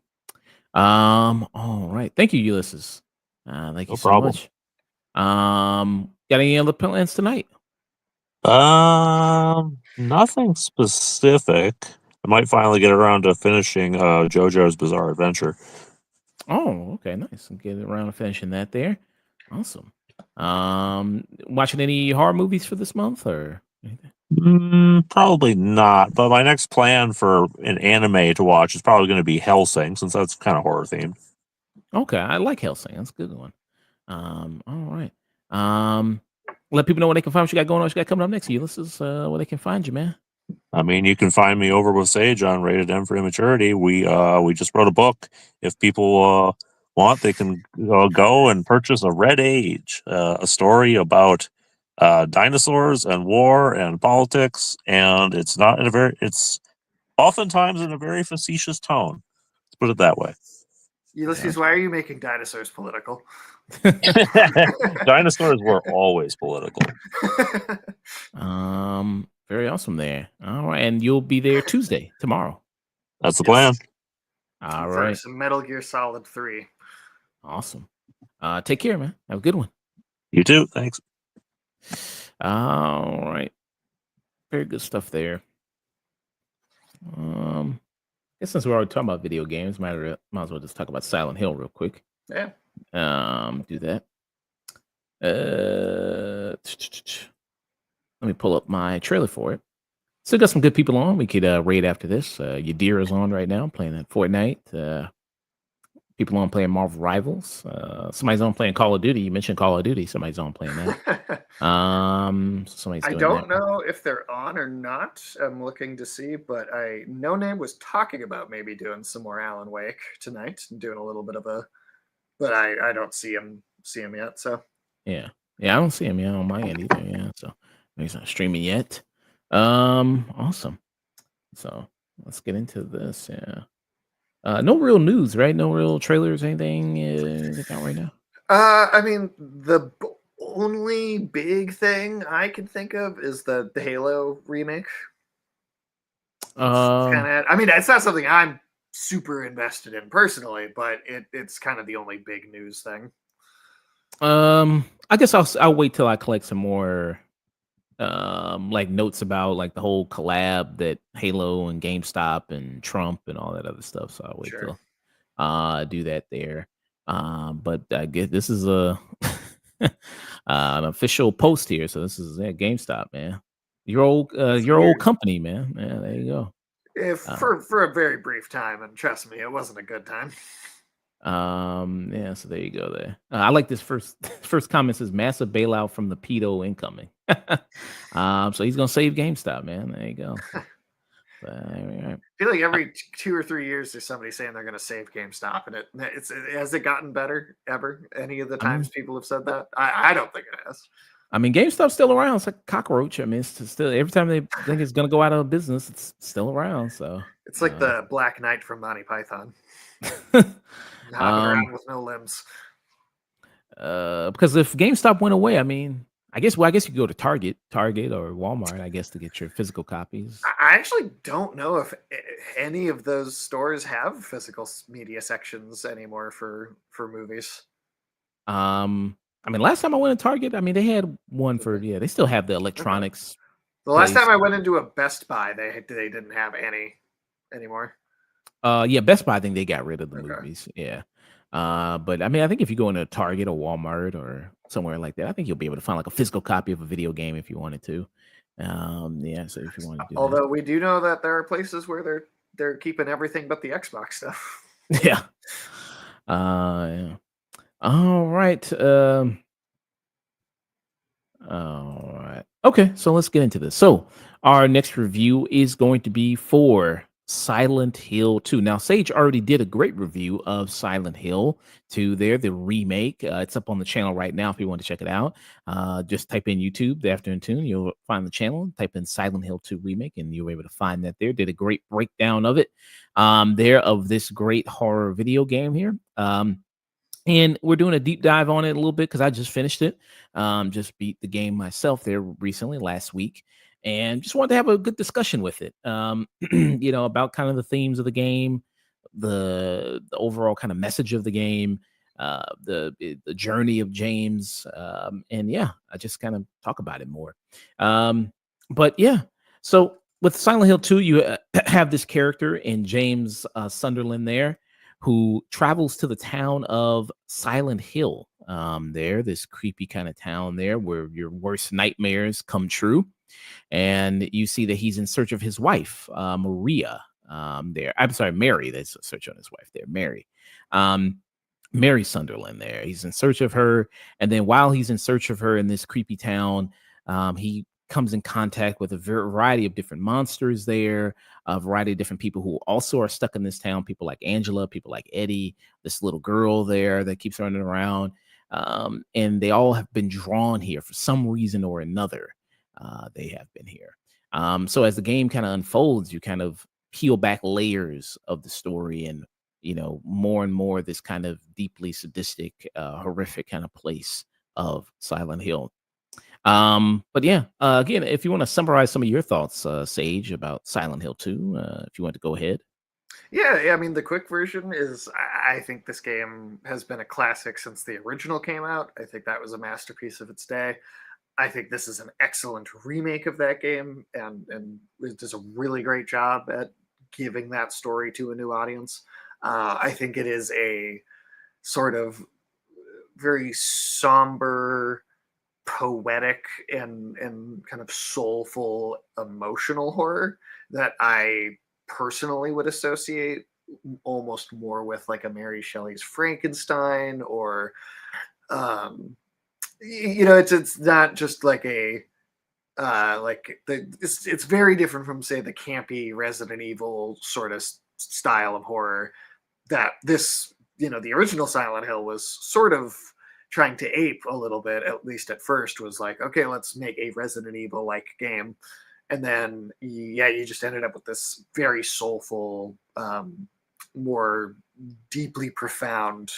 All right. Thank you, Ulysses. Thank you so problem. much. Got any other plans tonight? Nothing specific. I might finally get around to finishing JoJo's Bizarre Adventure. Oh, okay, nice. Get around to finishing that there. Awesome. Watching any horror movies for this month or anything? Probably not. But my next plan for an anime to watch is probably going to be Hellsing, since that's kind of horror themed. Okay, I like Hellsing. That's a good one. All right. Let people know where they can find what you got going on, what you got coming up next. Ulysses, where they can find you, man. I mean, you can find me over with Sage on Rated M for Immaturity. We just wrote a book. If people want, they can go and purchase A Red Age, a story about dinosaurs and war and politics, and it's oftentimes in a very facetious tone. Let's put it that way. Ulysses, why are you making dinosaurs political? Dinosaurs were always political. Very awesome there. All right, and you'll be there Tuesday, tomorrow. That's the plan. All For right. some Metal Gear Solid 3. Awesome. Take care, man. Have a good one. You too. Thanks. All right. Very good stuff there. I guess since we're already talking about video games, might as well just talk about Silent Hill real quick. Yeah. Do that. Let me pull up my trailer for it. Still got some good people on. We could raid after this. Yadir is on right now playing at Fortnite. People on playing Marvel Rivals. Somebody's on playing Call of Duty. You mentioned Call of Duty. Somebody's on playing that. Somebody's I doing don't that. know if they're on or not. I'm looking to see, but No Name was talking about maybe doing some more Alan Wake tonight and doing a little bit of a, but I don't see him yet. So Yeah, I don't see him on my end either. Yeah, so he's not streaming yet. Awesome. So let's get into this. Yeah. No real news, right? No real trailers, anything out right now. I mean, the only big thing I can think of is the Halo remake. I mean, it's not something I'm super invested in personally, but it's kind of the only big news thing. I guess I'll wait till I collect some more like notes about like the whole collab that Halo and GameStop and Trump and all that other stuff. So I'll wait till do that there. But I guess this is a an official post here. So this is GameStop, man. Your old company, man. Yeah, there you go. For a very brief time, and trust me, it wasn't a good time. Yeah, so there you go there. I like this first comment says massive bailout from the pedo incoming. So he's gonna save GameStop, man. There you go. So, I feel like every 2 or 3 years there's somebody saying they're gonna save GameStop, and has it gotten better ever? Any of the times people have said that? I don't think it has. I mean, GameStop's still around. It's like a cockroach. I mean, it's still every time they think it's gonna go out of business, it's still around. So it's like the Black Knight from Monty Python. Hopping around with no limbs. Because if GameStop went away, I mean, I guess you could go to Target or Walmart, I guess, to get your physical copies. I actually don't know if any of those stores have physical media sections anymore for movies. I mean, last time I went to Target, I mean, they had one for they still have the electronics. The last time I went into a Best Buy, they didn't have any anymore. Yeah, Best Buy, I think they got rid of the movies. Yeah. But I mean, I think if you go into Target or Walmart or somewhere like that, I think you'll be able to find like a physical copy of a video game if you wanted to. Yeah, so if you want to do Although we do know that there are places where they're keeping everything but the Xbox stuff. Yeah. Yeah. All right. All right. Okay, so let's get into this. So our next review is going to be for Silent Hill 2. Now, Sage already did a great review of Silent Hill 2 there, the remake. It's up on the channel right now if you want to check it out. Just type in YouTube, The Afternoon Tune. You'll find the channel. Type in Silent Hill 2 remake, and you'll be able to find that there. Did a great breakdown of it there of this great horror video game here. And we're doing a deep dive on it a little bit because I just finished it. Just beat the game myself there recently, last week, and just wanted to have a good discussion with it. About kind of the themes of the game, the overall kind of message of the game, the journey of James, and yeah, I just kind of talk about it more. But yeah, so with Silent Hill 2, you have this character in James Sunderland there, who travels to the town of Silent Hill. This creepy kind of town there where your worst nightmares come true. And you see that he's in search of his wife, Maria. I'm sorry, Mary. There's a search on his wife there, Mary. Mary Sunderland there. He's in search of her, and then while he's in search of her in this creepy town, he comes in contact with a variety of different monsters there, a variety of different people who also are stuck in this town. People like Angela, people like Eddie, this little girl there that keeps running around, and they all have been drawn here for some reason or another. They have been here. So as the game kind of unfolds, you kind of peel back layers of the story and more and more this kind of deeply sadistic, horrific kind of place of Silent Hill. But yeah, again, if you want to summarize some of your thoughts, Sage, about Silent Hill 2, if you want to go ahead. Yeah, I mean, the quick version is, I think this game has been a classic since the original came out. I think that was a masterpiece of its day. I think this is an excellent remake of that game, and it does a really great job at giving that story to a new audience. I think it is a sort of very somber, poetic, and kind of soulful, emotional horror that I personally would associate almost more with like a Mary Shelley's Frankenstein, or um, it's not just like a it's very different from, say, the campy Resident Evil sort of style of horror that this, the original Silent Hill was sort of trying to ape a little bit, at least at first. Was like, okay, let's make a Resident Evil like game. And then, yeah, you just ended up with this very soulful, more deeply profound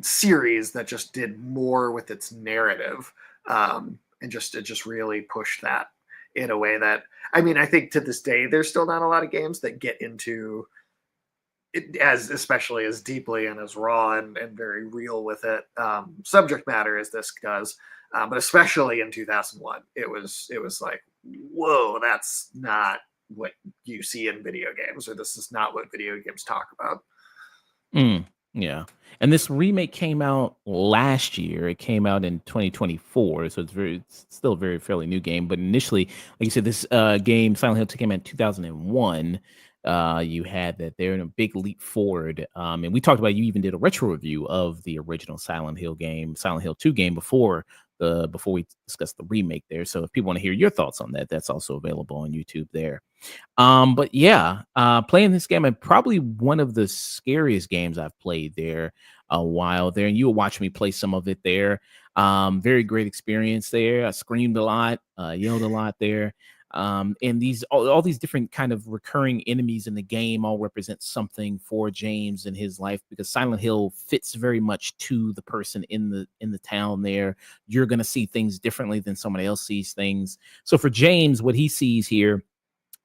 series that just did more with its narrative, and it just really pushed that in a way that, I mean, I think to this day there's still not a lot of games that get into it as, especially as deeply and as raw and very real with it, subject matter as this does. But especially in 2001, it was like, whoa, that's not what you see in video games, or this is not what video games talk about. Mm, yeah. And this remake came out last year. It came out in 2024, so it's still a very fairly new game. But initially, like you said, this game Silent Hill 2 came out in 2001. You had that there in a big leap forward. And we talked about, you even did a retro review of the original Silent Hill game, Silent Hill 2 game, before we discussed the remake there. So if people want to hear your thoughts on that, that's also available on YouTube there. But yeah, playing this game, and probably one of the scariest games I've played there a while there. And you will watch me play some of it there. Very great experience there. I screamed a lot, yelled a lot there. And all these different kind of recurring enemies in the game all represent something for James in his life, because Silent Hill fits very much to the person in the town there. You're gonna see things differently than somebody else sees things. So for James, what he sees here,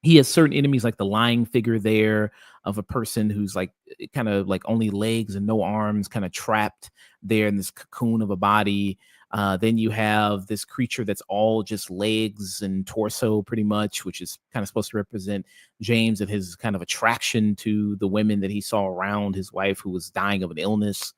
he has certain enemies like the lying figure there of a person who's like kind of like only legs and no arms, kind of trapped there in this cocoon of a body. Then you have this creature that's all just legs and torso, pretty much, which is kind of supposed to represent James and his kind of attraction to the women that he saw around his wife, who was dying of an illness.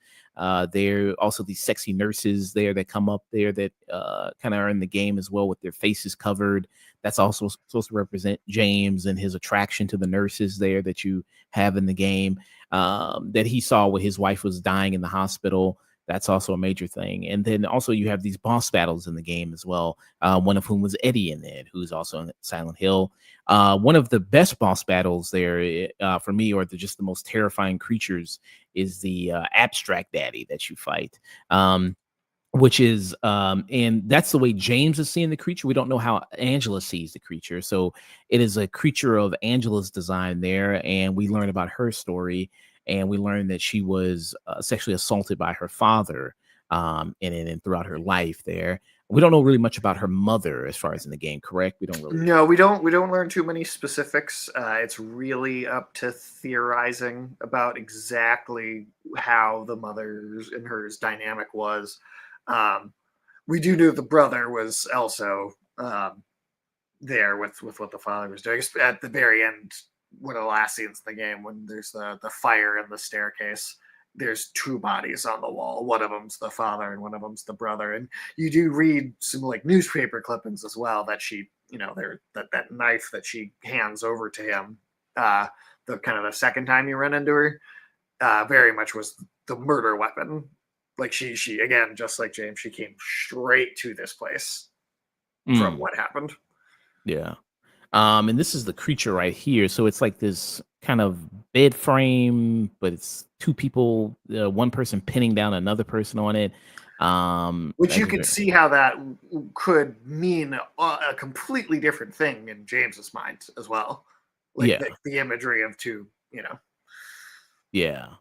There are also these sexy nurses there that come up there that kind of are in the game as well, with their faces covered. That's also supposed to represent James and his attraction to the nurses there that you have in the game, that he saw when his wife was dying in the hospital. That's also a major thing. And then also you have these boss battles in the game as well, one of whom was Eddie in it, who's also in Silent Hill. One of the best boss battles there, for me, or just the most terrifying creatures, is the abstract daddy that you fight. Which is and that's the way James is seeing the creature. We don't know how Angela sees the creature. So it is a creature of Angela's design there, and we learn about her story, and we learn that she was sexually assaulted by her father, and throughout her life there. We don't know really much about her mother as far as in the game, correct? We don't really. No, we don't learn too many specifics. It's really up to theorizing about exactly how the mother's and hers dynamic was. Um, we do know the brother was also, there with what the father was doing at the very end. One of the last scenes in the game, when there's the fire in the staircase, there's two bodies on the wall. One of them's the father and one of them's the brother. And you do read some like newspaper clippings as well, that she, there, that knife that she hands over to him, the kind of the second time you run into her, very much was the murder weapon. Like she again, just like James, she came straight to this place from Mm, what happened. yeah. And this is the creature right here. So it's like this kind of bed frame, but it's two people, one person pinning down another person on it. Which That's you just could very, see how that could mean a completely different thing in James's mind as well. Like yeah. the imagery of two, Yeah,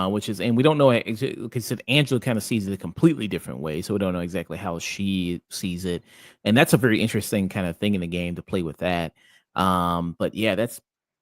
which is, and we don't know because Angela kind of sees it a completely different way, so we don't know exactly how she sees it, and that's a very interesting kind of thing in the game to play with that. But yeah,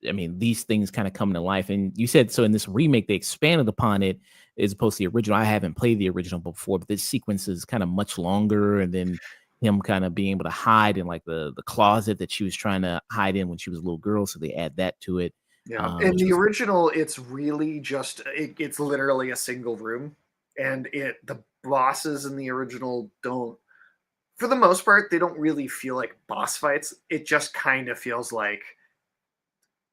I mean, these things kind of come to life, and you said so in this remake they expanded upon it as opposed to the original. I haven't played the original before, but this sequence is kind of much longer, and then him kind of being able to hide in like the closet that she was trying to hide in when she was a little girl, so they add that to it, Yeah, in which the was original, it's really just it's literally a single room, and the bosses in the original don't, for the most part, they don't really feel like boss fights. It just kind of feels like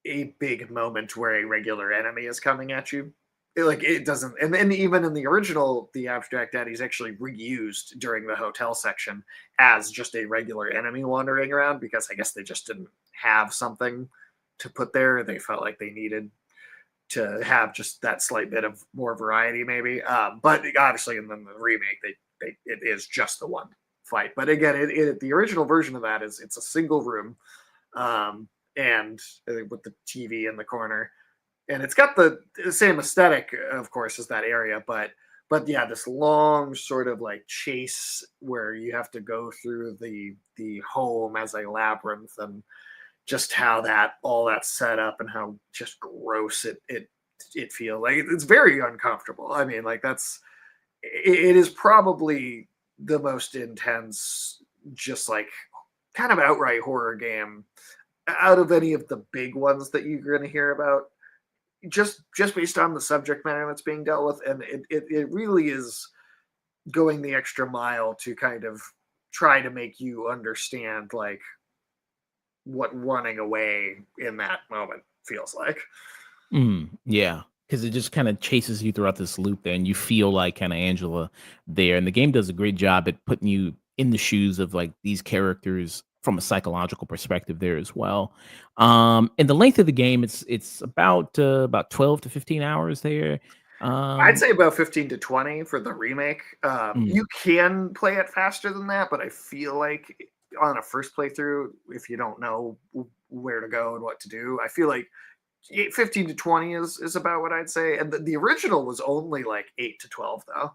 a big moment where a regular enemy is coming at you. Like it doesn't, and then even in the original, the abstract daddy is actually reused during the hotel section as just a regular enemy wandering around because I guess they just didn't have something to put there. They felt like they needed to have just that slight bit of more variety, maybe. But obviously, in the remake, it is just the one fight. But again, the original version of that is it's a single room, um, and with the TV in the corner, and it's got the same aesthetic, of course, as that area, but yeah, this long sort of like chase where you have to go through the home as a labyrinth and just how that all that set up and how just gross it feels like it's very uncomfortable. I mean, like it is probably the most intense, just like kind of outright horror game out of any of the big ones that you're going to hear about. Just based on the subject matter that's being dealt with, and it really is going the extra mile to kind of try to make you understand like what running away in that moment feels like. Yeah, because it just kind of chases you throughout this loop there, and you feel like kind of Angela there. And the game does a great job at putting you in the shoes of like these characters from a psychological perspective there as well. And the length of the game, it's about 12 to 15 hours there. I'd Um, say about 15 to 20 for the remake. mm, You can play it faster than that, but I feel like on a first playthrough, if you don't know where to go and what to do, I feel like 15 to 20 is about what I'd say. And the original was only like 8 to 12, though.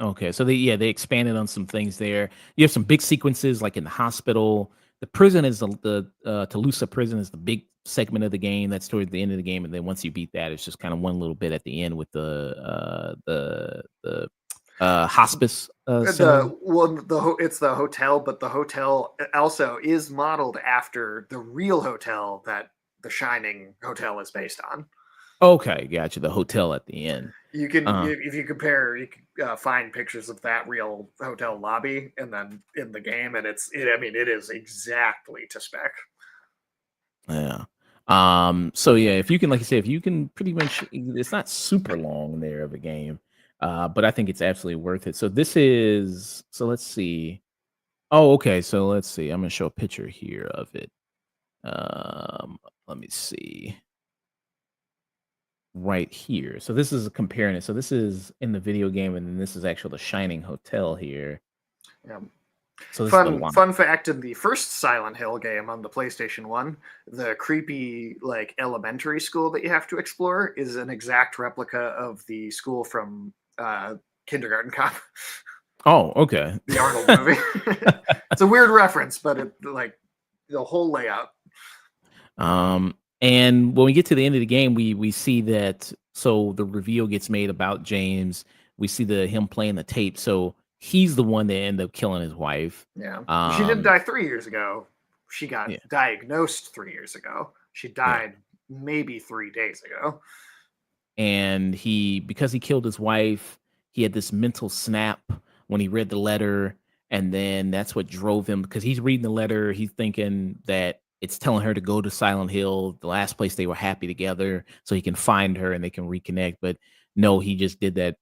okay, so they expanded on some things there. You have some big sequences like in the hospital. The prison is the Toulouse prison is the big segment of the game. That's towards the end of the game, and then once you beat that, it's just kind of one little bit at the end with the hospice center. It's the hotel, but the hotel also is modeled after the real hotel that the Shining Hotel is based on. Okay, gotcha. The hotel at the end. You can, Uh, if you compare, you can find pictures of that real hotel lobby, and then in the game, and I mean, it is exactly to spec. yeah. So yeah, if you can, like I said, if you can pretty much, it's not super long there of a game, but I think it's absolutely worth it. So this is, so let's see. Oh, okay. So let's see. I'm gonna show a picture here of it. Let me see. Right here. So this is comparing it. So this is in the video game, and then this is actually the Shining Hotel here. Yeah. So this is the Fun fact: in the first Silent Hill game on the PlayStation One, the creepy like elementary school that you have to explore is an exact replica of the school from Kindergarten Cop, Oh, okay. the Arnold movie. It's a weird reference, but it like the whole layout. And when we get to the end of the game, we see that so the reveal gets made about James. We see him playing the tape. So he's the one that ended up killing his wife. Yeah, she didn't Um, die 3 years ago. She got yeah, diagnosed 3 years ago. She yeah. died maybe 3 days ago. And because he killed his wife, he had this mental snap when he read the letter, and then that's what drove him because he's reading the letter, he's thinking that it's telling her to go to Silent Hill, the last place they were happy together, so he can find her and they can reconnect. But no, he just did that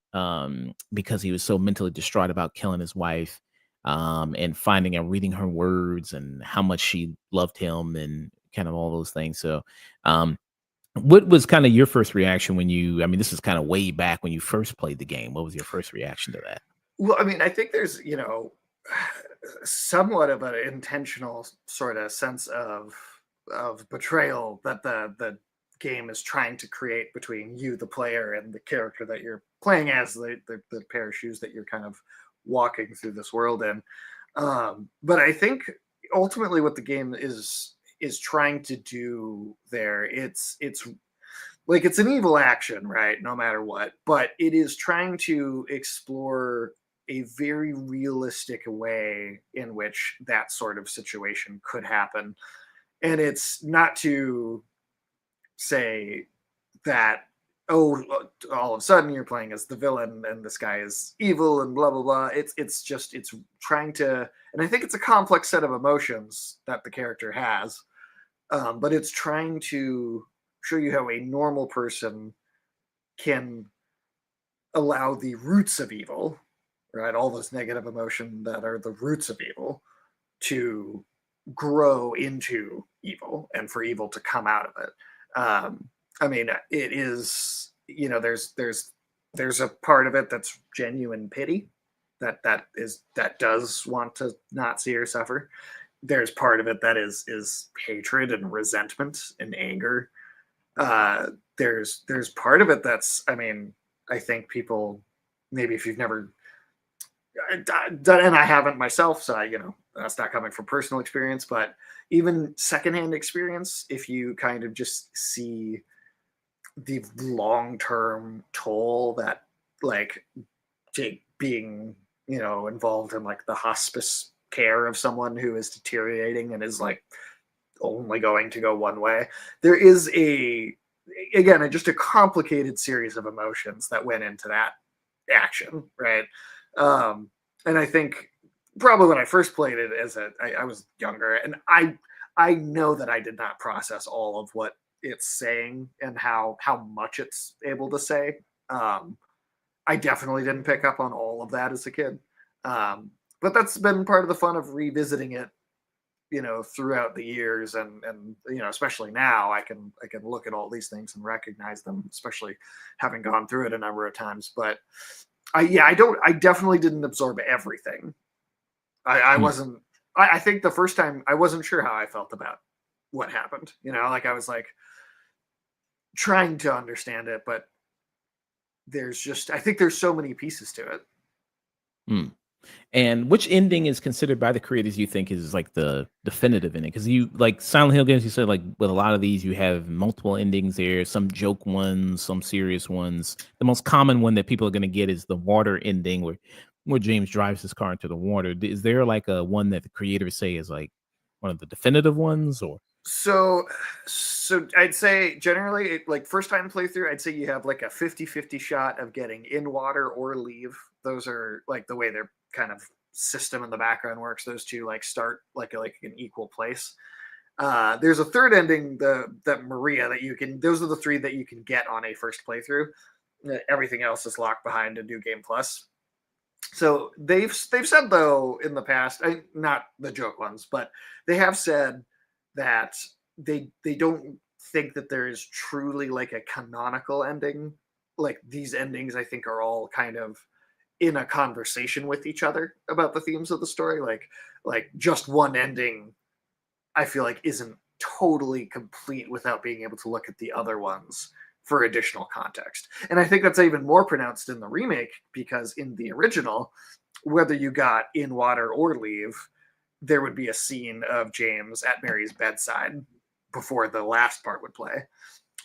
because he was so mentally distraught about killing his wife, and finding and reading her words and how much she loved him and kind of all those things. So, um, what was kind of your first reaction when you? I mean, this is kind of way back when you first played the game. What was your first reaction to that? Well, I mean, I think there's, somewhat of an intentional sort of sense of betrayal that the game is trying to create between you, the player, and the character that you're playing as, the pair of shoes that you're kind of walking through this world in. But I think ultimately what the game is trying to do there, it's like it's an evil action, right? No matter what, but it is trying to explore a very realistic way in which that sort of situation could happen. And it's not to say that, oh, all of a sudden you're playing as the villain and this guy is evil and blah blah blah. It's just it's trying to, and I think it's a complex set of emotions that the character has, but it's trying to show you how a normal person can allow the roots of evil, right? All those negative emotion that are the roots of evil to grow into evil and for evil to come out of it. I mean, it is, there's a part of it that's genuine pity that does want to not see her suffer. There's part of it that is hatred and resentment and anger. There's part of it that's, I mean, I think people, maybe if you've never done, and I haven't myself, so that's not coming from personal experience, but even secondhand experience, if you kind of just see the long-term toll that, like, Jake being, involved in like the hospice care of someone who is deteriorating and is like only going to go one way. There is just a complicated series of emotions that went into that action, right? And I think probably when I first played it I was younger, and I know that I did not process all of what it's saying and how much it's able to say. I definitely didn't pick up on all of that as a kid, but that's been part of the fun of revisiting it, throughout the years, and especially now I can look at all these things and recognize them, especially having gone through it a number of times. But I definitely didn't absorb everything. I Mm. wasn't. I think the first time I wasn't sure how I felt about what happened. Like I was like trying to understand it, but I think there's so many pieces to it. Mm. And which ending is considered by the creators you think is like the definitive ending? Because you like Silent Hill games, you said like with a lot of these, you have multiple endings there, some joke ones, some serious ones. The most common one that people are going to get is the water ending where James drives his car into the water. Is there like a one that the creators say is like one of the definitive ones or? So I'd say generally, like first time playthrough, I'd say you have like a 50-50 shot of getting in water or leave. Those are like the way their kind of system in the background works. Those two like start like an equal place. There's a third ending, that Maria, that you can. Those are the three that you can get on a first playthrough. Everything else is locked behind a new game plus. So they've said though in the past, not the joke ones, but they have said that they don't think that there is truly like a canonical ending. Like these endings, I think, are all kind of in a conversation with each other about the themes of the story. Like just one ending, I feel like isn't totally complete without being able to look at the other ones for additional context. And I think that's even more pronounced in the remake, because in the original, whether you got in water or leave, there would be a scene of James at Mary's bedside before the last part would play.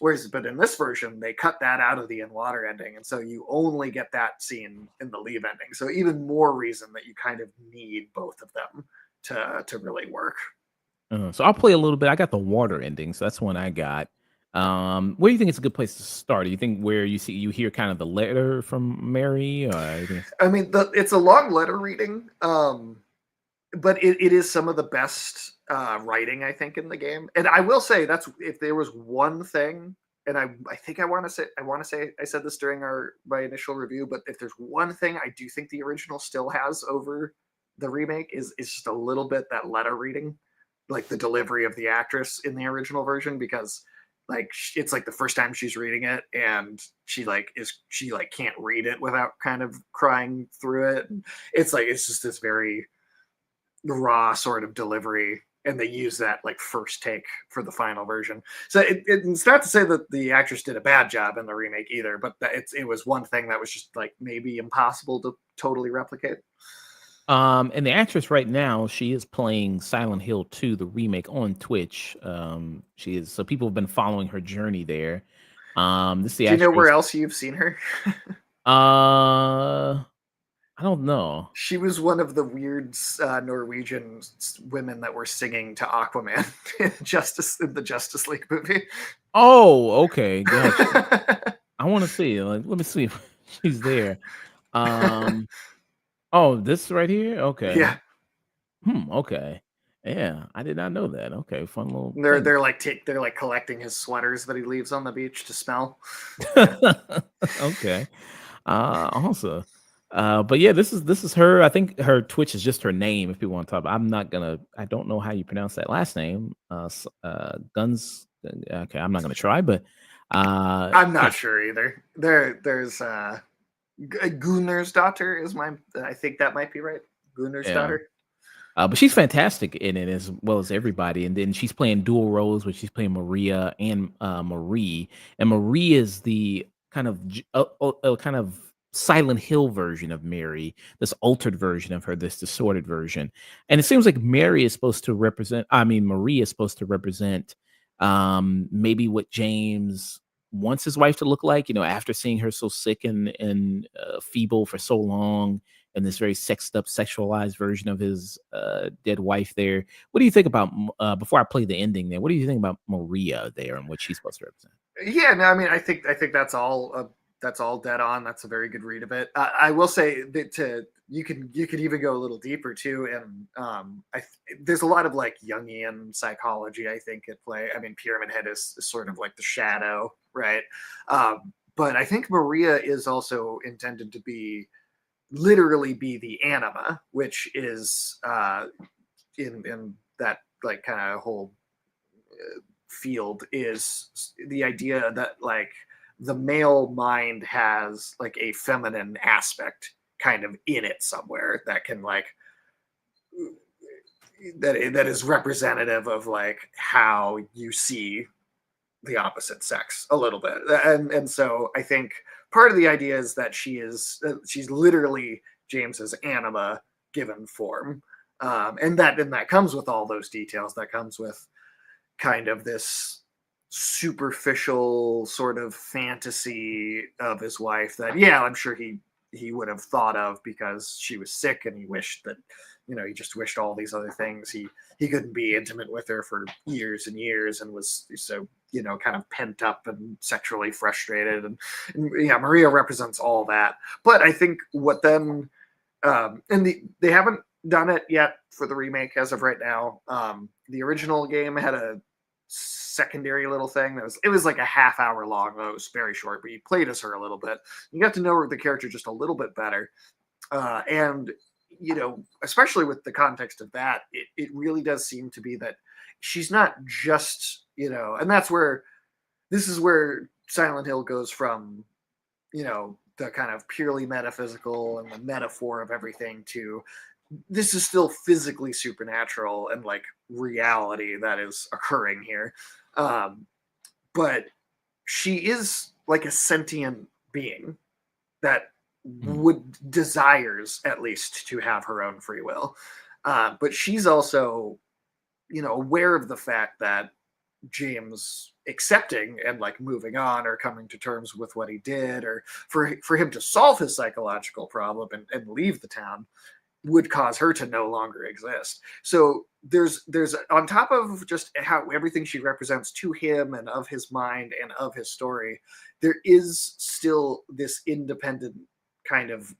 But in this version, they cut that out of the in water ending, and so you only get that scene in the leave ending. So even more reason that you kind of need both of them to really work. So I'll play a little bit. I got the water ending, so that's one I got. Where do you think it's a good place to start? Do you think where you hear kind of the letter from Mary, or you think I mean, it's a long letter reading, but it is some of the best writing, I think, in the game. And I will say, that's if there was one thing and I think I want to say I said this during my initial review, but if there's one thing I do think the original still has over the remake is just a little bit that letter reading, like the delivery of the actress in the original version, because like it's like the first time she's reading it, and she like can't read it without kind of crying through it. And it's like it's just this very raw sort of delivery, and they use that like first take for the final version. So it's not to say that the actress did a bad job in the remake either, but it was one thing that was just like maybe impossible to totally replicate. And the actress right now, she is playing Silent Hill 2, the remake, on Twitch. She is, so people have been following her journey there. This is the Do you know where actress. else you've seen her? I don't know. She was one of the weird Norwegian women that were singing to Aquaman in the Justice League movie. Oh, okay, gotcha. I want to see. Like, let me see if she's there. Um, oh, this right here. Okay. Yeah, Okay. Yeah, I did not know that. Okay, fun little they're thing. they're like they're like collecting his sweaters that he leaves on the beach to smell. Okay. Also. But yeah, this is her. I think her Twitch is just her name. If people want to talk, I don't know how you pronounce that last name. Guns. Okay, I'm not gonna try, but I'm yeah, not sure either. There's Gunnar's daughter is my. I think that might be right. Gunnar's yeah. daughter. But she's fantastic in it as well as everybody. And then she's playing dual roles, where she's playing Maria and Marie. And Marie is the kind of Silent Hill version of Mary, this altered version of her, this distorted version. And it seems like Mary is supposed to represent. I mean, Marie is supposed to represent maybe what James wants his wife to look like. After seeing her so sick and feeble for so long, and this very sexed up, sexualized version of his dead wife there. What do you think about, before I play the ending there, what do you think about Maria there and what she's supposed to represent? Yeah, no, I mean, I think that's all dead on. That's a very good read of it. I will say that you could even go a little deeper too, and there's a lot of like Jungian psychology I think at play. I mean, Pyramid Head is sort of like the shadow, right? But I think Maria is also intended to literally be the anima, which is in that like kind of whole field is the idea that like the male mind has like a feminine aspect kind of in it somewhere that can like that is representative of like how you see the opposite sex a little bit. And so I think part of the idea is that she's literally James's anima given form. And that comes with all those details. That comes with kind of this superficial sort of fantasy of his wife that, yeah, I'm sure he would have thought of because she was sick, and he wished that, he just wished all these other things. He couldn't be intimate with her for years and years, and was so, kind of pent up and sexually frustrated. And yeah, Maria represents all that. But I think what then, they haven't done it yet for the remake as of right now. The original game had a secondary little thing it was like a half hour long, though it was very short, but you played as her a little bit. You got to know the character just a little bit better. And especially with the context of that, it really does seem to be that she's not just, and this is where Silent Hill goes from, the kind of purely metaphysical and the metaphor of everything to this is still physically supernatural and like reality that is occurring here. But she is like a sentient being that Mhm. desires at least to have her own free will. But she's also, aware of the fact that James accepting and like moving on or coming to terms with what he did, or for him to solve his psychological problem and leave the town, would cause her to no longer exist. So there's on top of just how everything she represents to him and of his mind and of his story, there is still this independent kind of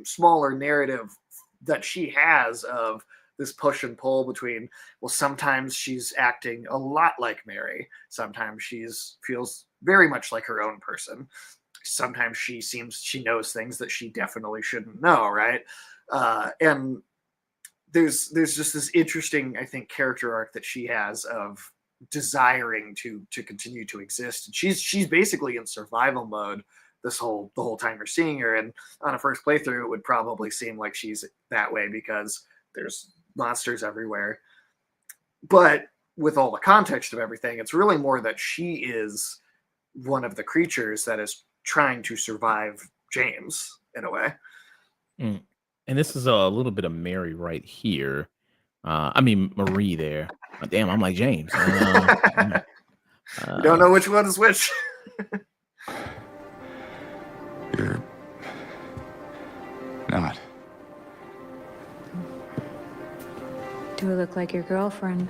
smaller narrative that she has of this push and pull between, well, sometimes she's acting a lot like Mary, sometimes she's feels very much like her own person, sometimes she knows things that she definitely shouldn't know, right? And there's just this interesting, I think, character arc that she has of desiring to continue to exist, and she's basically in survival mode the whole time you're seeing her. And on a first playthrough, it would probably seem like she's that way because there's monsters everywhere. But with all the context of everything, it's really more that she is one of the creatures that is trying to survive James in a way. Mm. And this is a little bit of Mary right here. I mean Marie there. Damn, I'm like James. You don't know which one is which. You're not. Do I look like your girlfriend?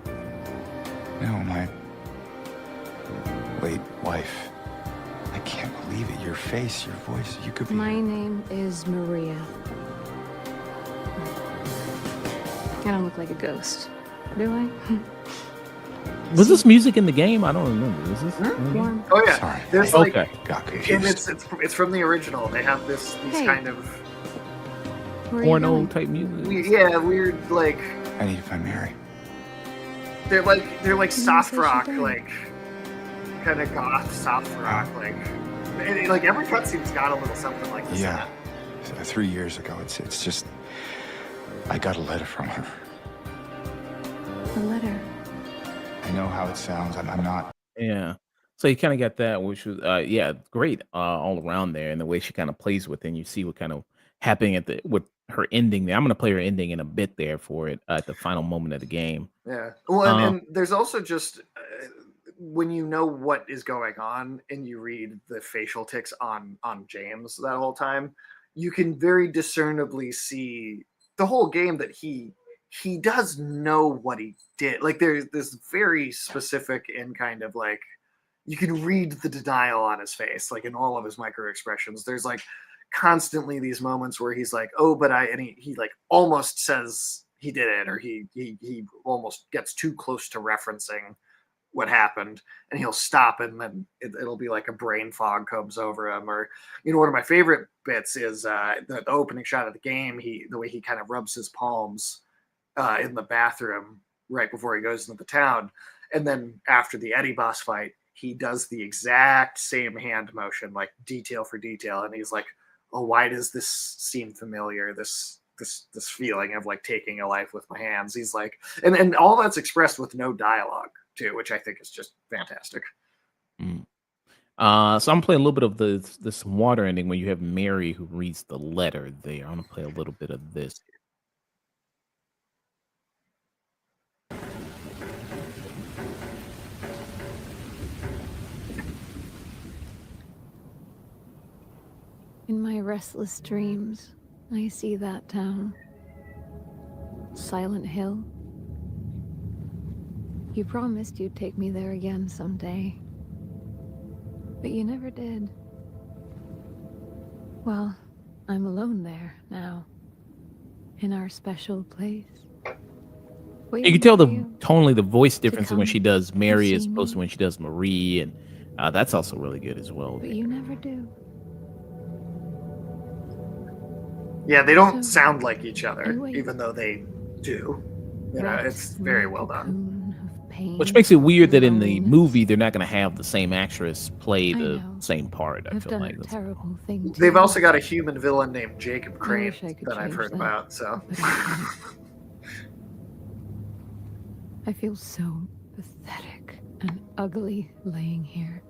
No, my late wife. I can't believe it. Your face, your voice. You could be. My name is Maria. I don't look like a ghost, do I? Was this music in the game? I don't remember. Was this? Warm. Oh yeah, Sorry. there's Okay. like, Got and confused. it's from the original. They have these Hey. kind of Where are you Porno going? type music. weird like I need to find Mary. they're like soft say she rock, died. like kind of goth soft rock, like every cutscene's got a little something like this. in Yeah. it. 3 years ago. It's just. I got a letter from her. A letter. I know how it sounds. I'm not. Yeah. So you kind of got that, which was yeah, great all around there, and the way she kind of plays with it, and you see what kind of happening with her ending there. I'm gonna play her ending in a bit there for it at the final moment of the game. Yeah. Well, Um, and there's also just when you know what is going on and you read the facial tics on James that whole time, you can very discernibly see the whole game that he does know what he did. Like there's this very specific and kind of like you can read the denial on his face, like in all of his micro expressions. There's like constantly these moments where he's like, "Oh, but he like almost says he did it," or he almost gets too close to referencing what happened, and he'll stop, and then it'll be like a brain fog comes over him. Or one of my favorite bits is the opening shot of the game. The way he kind of rubs his palms in the bathroom right before he goes into the town, and then after the Eddie boss fight, he does the exact same hand motion, like detail for detail, and he's like, "Oh, why does this seem familiar? This feeling of like taking a life with my hands." He's like, and all that's expressed with no dialogue too, which I think is just fantastic. mm. So I'm playing a little bit of this water ending when you have Mary who reads the letter there. I'm gonna play a little bit of this. In my restless dreams, I see that town. Silent Hill. You promised you'd take me there again someday. But you never did. Well, I'm alone there now. In our special place. You can tell Waiting for tonally the voice difference when come she does Mary as see opposed to me. when she does Marie, and that's also really good as well. But you never do. Yeah, they don't So, sound like each other, I wait. even though they do. Wrapped It's in very my well done. cocoon of pain Which makes it weird that in the loneliness. movie they're not going to have the same actress play I the know. same part. I I've feel done like a that's terrible thing too. They've also got a human villain named Jacob Crane wish I could that I've change heard that. about. So But I can't. I feel so pathetic and ugly laying here.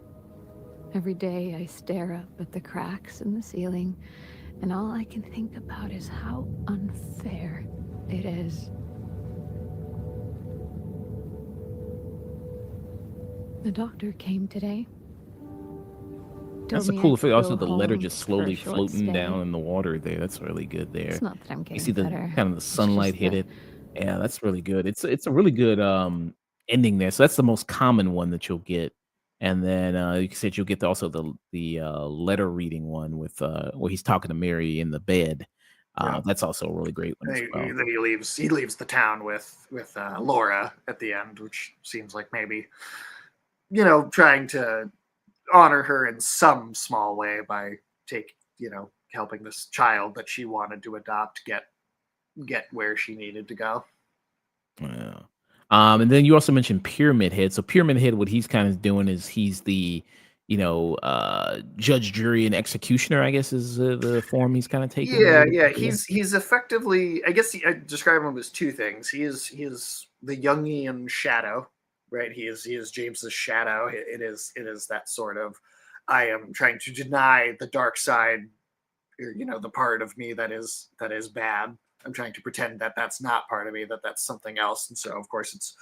Every day I stare up at the cracks in the ceiling, and all I can think about is how unfair it is. The doctor came today. That's Told a me cool I effect. could Also, go the letter home just for a slowly short floating stay. down in the water there. That's really good there. It's not that I'm You getting see the better. kind of the It's sunlight just hit that it. Yeah, that's really good. It's a really good ending there. So that's the most common one that you'll get. And then you said you'll get also the letter reading one with where he's talking to Mary in the bed. Yeah. That's also a really great one as well. Then he leaves the town with Laura at the end, which seems like maybe trying to honor her in some small way by helping this child that she wanted to adopt get where she needed to go. Yeah. And then you also mentioned Pyramid Head. So Pyramid Head, what he's kind of doing is he's the, judge, jury, and executioner, I guess is the form he's kind of taking. Yeah, yeah. He's effectively, I guess I describe him as two things. He is the Jungian shadow, right? He is James's shadow. It is that sort of, I am trying to deny the dark side, or, the part of me that is bad. I'm trying to pretend that that's not part of me, that that's something else. And so, of course, it's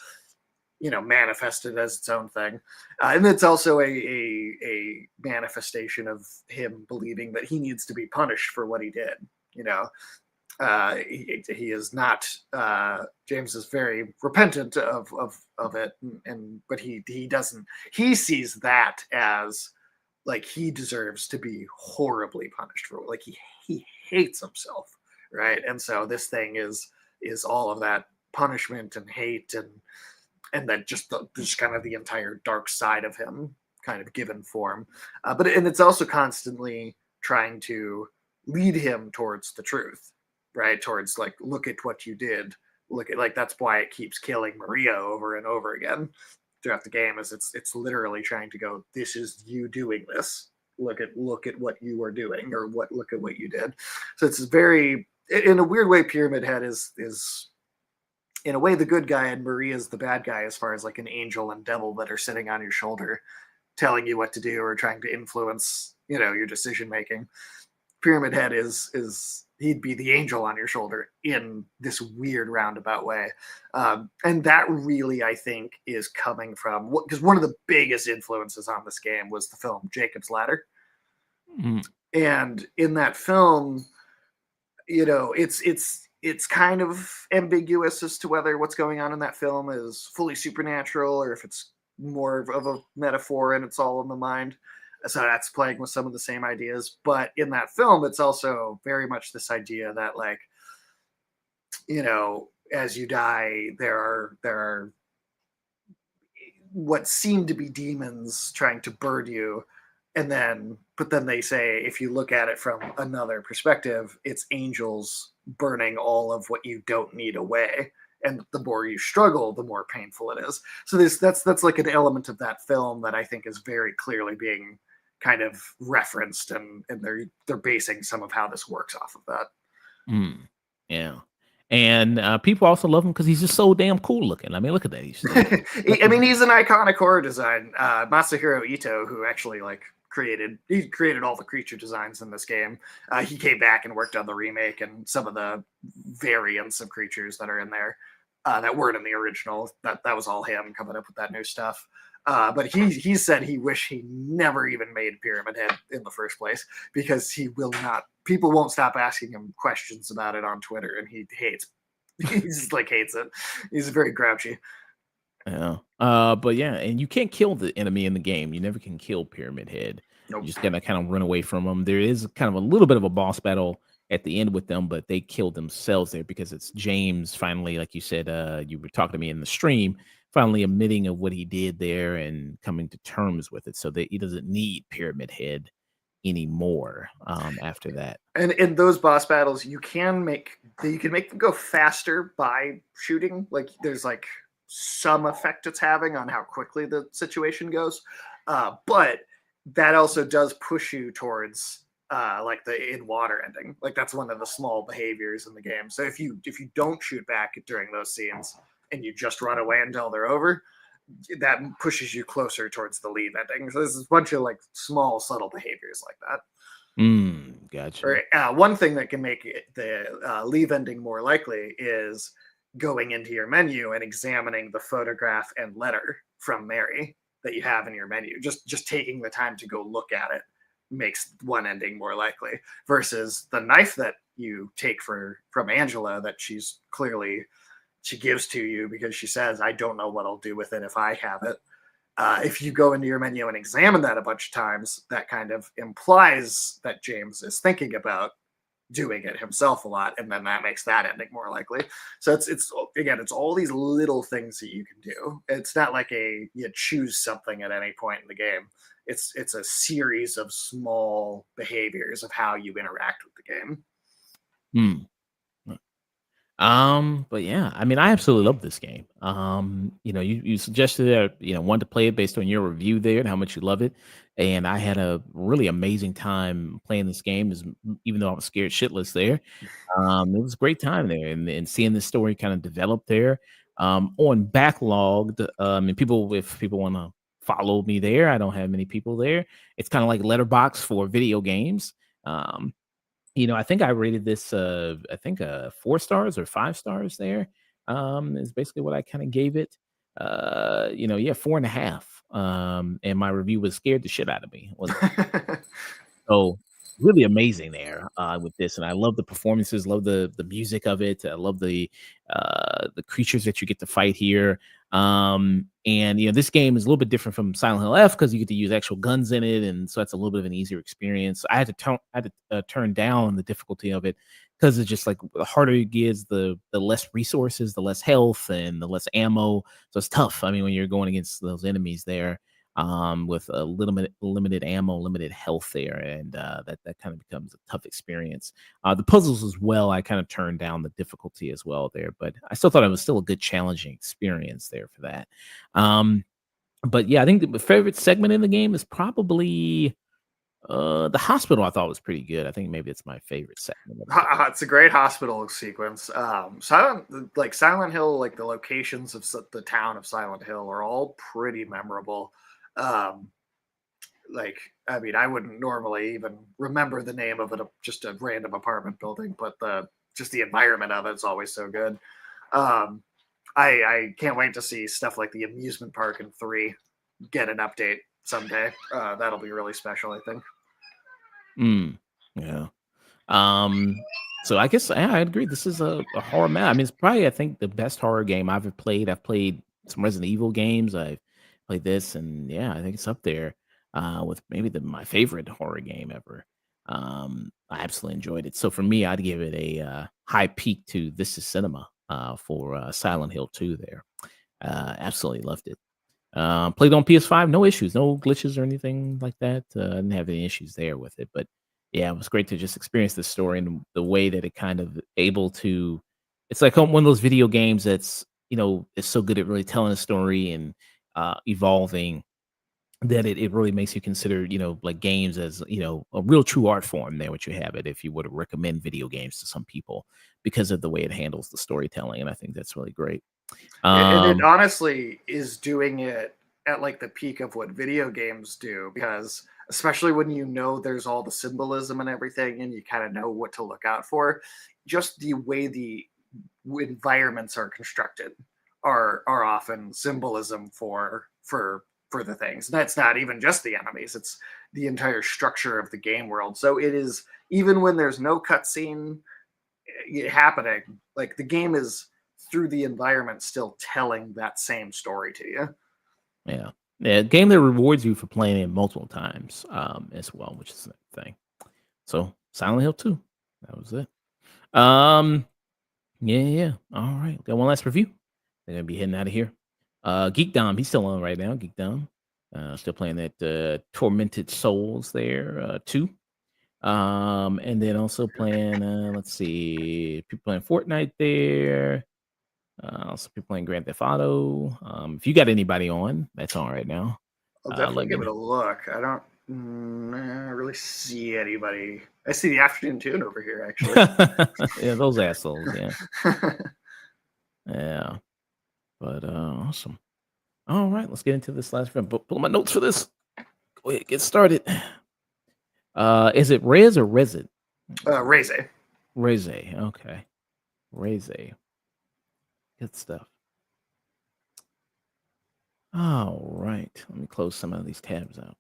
manifested as its own thing, and it's also a manifestation of him believing that he needs to be punished for what he did. He is not. James is very repentant of it, but he doesn't. He sees that as like he deserves to be horribly punished for, like he hates himself, right? And so this thing is all of that punishment and hate and then just kind of the entire dark side of him kind of given form, but it's also constantly trying to lead him towards the truth, right? Towards like, look at what you did, look at, like, that's why it keeps killing Maria over and over again throughout the game, is it's literally trying to go, this is you doing this, look at what you are doing, or look at what you did. So it's very, in a weird way, Pyramid Head is in a way the good guy, and Maria's the bad guy, as far as like an angel and devil that are sitting on your shoulder telling you what to do or trying to influence your decision making. Pyramid Head is he'd be the angel on your shoulder in this weird roundabout way, and that really, I think, is coming from because one of the biggest influences on this game was the film Jacob's Ladder. Mm. And in that film, it's kind of ambiguous as to whether what's going on in that film is fully supernatural or if it's more of a metaphor and it's all in the mind. So that's playing with some of the same ideas. But in that film, it's also very much this idea that, like, as you die, there are what seem to be demons trying to burn you. But then they say, if you look at it from another perspective, it's angels burning all of what you don't need away. And the more you struggle, the more painful it is. So that's like an element of that film that I think is very clearly being kind of referenced, and they're basing some of how this works off of that. Mm. Yeah. And people also love him because he's just so damn cool looking. I mean, look at that. He's I mean, he's an iconic horror design. Masahiro Ito, who actually created all the creature designs in this game. He came back and worked on the remake and some of the variants of creatures that are in there that weren't in the original. That was all him coming up with that new stuff. But he said he wished he never even made Pyramid Head in the first place, because people won't stop asking him questions about it on Twitter, and he just like hates it. He's very grouchy. Yeah. But yeah, and you can't kill the enemy in the game. You never can kill Pyramid Head. Nope. You just gotta kind of run away from them. There is kind of a little bit of a boss battle at the end with them, but they killed themselves there because it's James finally, like you said, you were talking to me in the stream, finally admitting of what he did there and coming to terms with it, so that he doesn't need Pyramid Head anymore after that. And in those boss battles, you can make them go faster by shooting. Like, there's like some effect it's having on how quickly the situation goes, but that also does push you towards like the in water ending. Like, that's one of the small behaviors in the game. So if you don't shoot back during those scenes and you just run away until they're over, that pushes you closer towards the leave ending. So there's a bunch of like small subtle behaviors like that. Gotcha. Or, one thing that can make the leave ending more likely is going into your menu and examining the photograph and letter from Mary that you have in your menu. Just taking the time to go look at it makes one ending more likely, versus the knife that you take from Angela that she gives to you because she says, I don't know what I'll do with it if I have it. If you go into your menu and examine that a bunch of times, that kind of implies that James is thinking about doing it himself a lot, and then that makes that ending more likely. So it's again, it's all these little things that you can do. It's not like you choose something at any point in the game. It's a series of small behaviors of how you interact with the game. Hmm. But yeah, I mean, I absolutely love this game. You suggested that wanted to play it based on your review there and how much you love it, and I had a really amazing time playing this game. Even though I was scared shitless there, it was a great time there, and seeing the story kind of develop there. On Backlogged, and if people want to follow me there, I don't have many people there. It's kind of like Letterbox for video games. Um, I think I rated this, I think, 4 stars or 5 stars there, is basically what I kinda gave it. Yeah, 4.5, and my review was scared the shit out of me. So, really amazing there, with this, and I love the performances, love the music of it, I love the creatures that you get to fight here, and, this game is a little bit different from Silent Hill F because you get to use actual guns in it, and so that's a little bit of an easier experience. I had to, turn down the difficulty of it because it's just, like, the harder it gets, the less resources, the less health, and the less ammo, so it's tough, I mean, when you're going against those enemies there, with a limited ammo, limited health there, and that kind of becomes a tough experience. The puzzles as well, I kind of turned down the difficulty as well there, but I still thought it was still a good challenging experience there for that. Um, but yeah, I think the favorite segment in the game is probably the hospital. I thought was pretty good. I think maybe it's my favorite segment of the game. It's a great hospital sequence. Silent Hill, like the locations of the town of Silent Hill are all pretty memorable. Um, like, I mean, I wouldn't normally even remember the name of it, just a random apartment building, but just the environment of it's always so good. Um, I can't wait to see stuff like the amusement park in 3 get an update someday. That'll be really special, I think. Yeah. Um, so I guess yeah, I agree. This is a horror map. I mean, it's probably I think the best horror game I've ever played. I've played some Resident Evil games. I've played this, and yeah, I think it's up there with maybe my favorite horror game ever. I absolutely enjoyed it. So for me, I'd give it a high peak to This is Cinema for Silent Hill 2 there. Absolutely loved it. Played on PS5, no issues, no glitches or anything like that. I didn't have any issues there with it, but yeah, it was great to just experience the story and the way that it kind of able to. It's like one of those video games that's is so good at really telling a story and evolving that it really makes you consider like games as a real true art form. There, what you have it if you were to recommend video games to some people because of the way it handles the storytelling, and I think that's really great. And it Um, honestly is doing it at like the peak of what video games do, because especially when there's all the symbolism and everything, and you kind of know what to look out for, just the way the environments are constructed are often symbolism for the things. And that's not even just the enemies; it's the entire structure of the game world. So it is, even when there's no cutscene happening, like the game is through the environment still telling that same story to you. Yeah. Yeah, game that rewards you for playing it multiple times, as well, which is the thing. So, Silent Hill 2, that was it. Um, yeah, yeah, yeah. All right, got one last review. They're gonna be heading out of here. Geek Dom, he's still on right now. Geek Dom, still playing that Tormented Souls there, 2. And then also playing, let's see, people playing Fortnite there. Also, people playing Grand Theft Auto. If you got anybody on, that's on right now. I'll definitely Let me give it know. a look. I don't really see anybody. I see the Afternoon Tune over here, actually. Yeah, those assholes. Yeah, yeah. But awesome. All right, let's get into this last round. Pull my notes for this. Go ahead, get started. Is it Rez or Resit? Raze. Reze. Okay, Reze. Good stuff. All right, let me close some of these tabs out.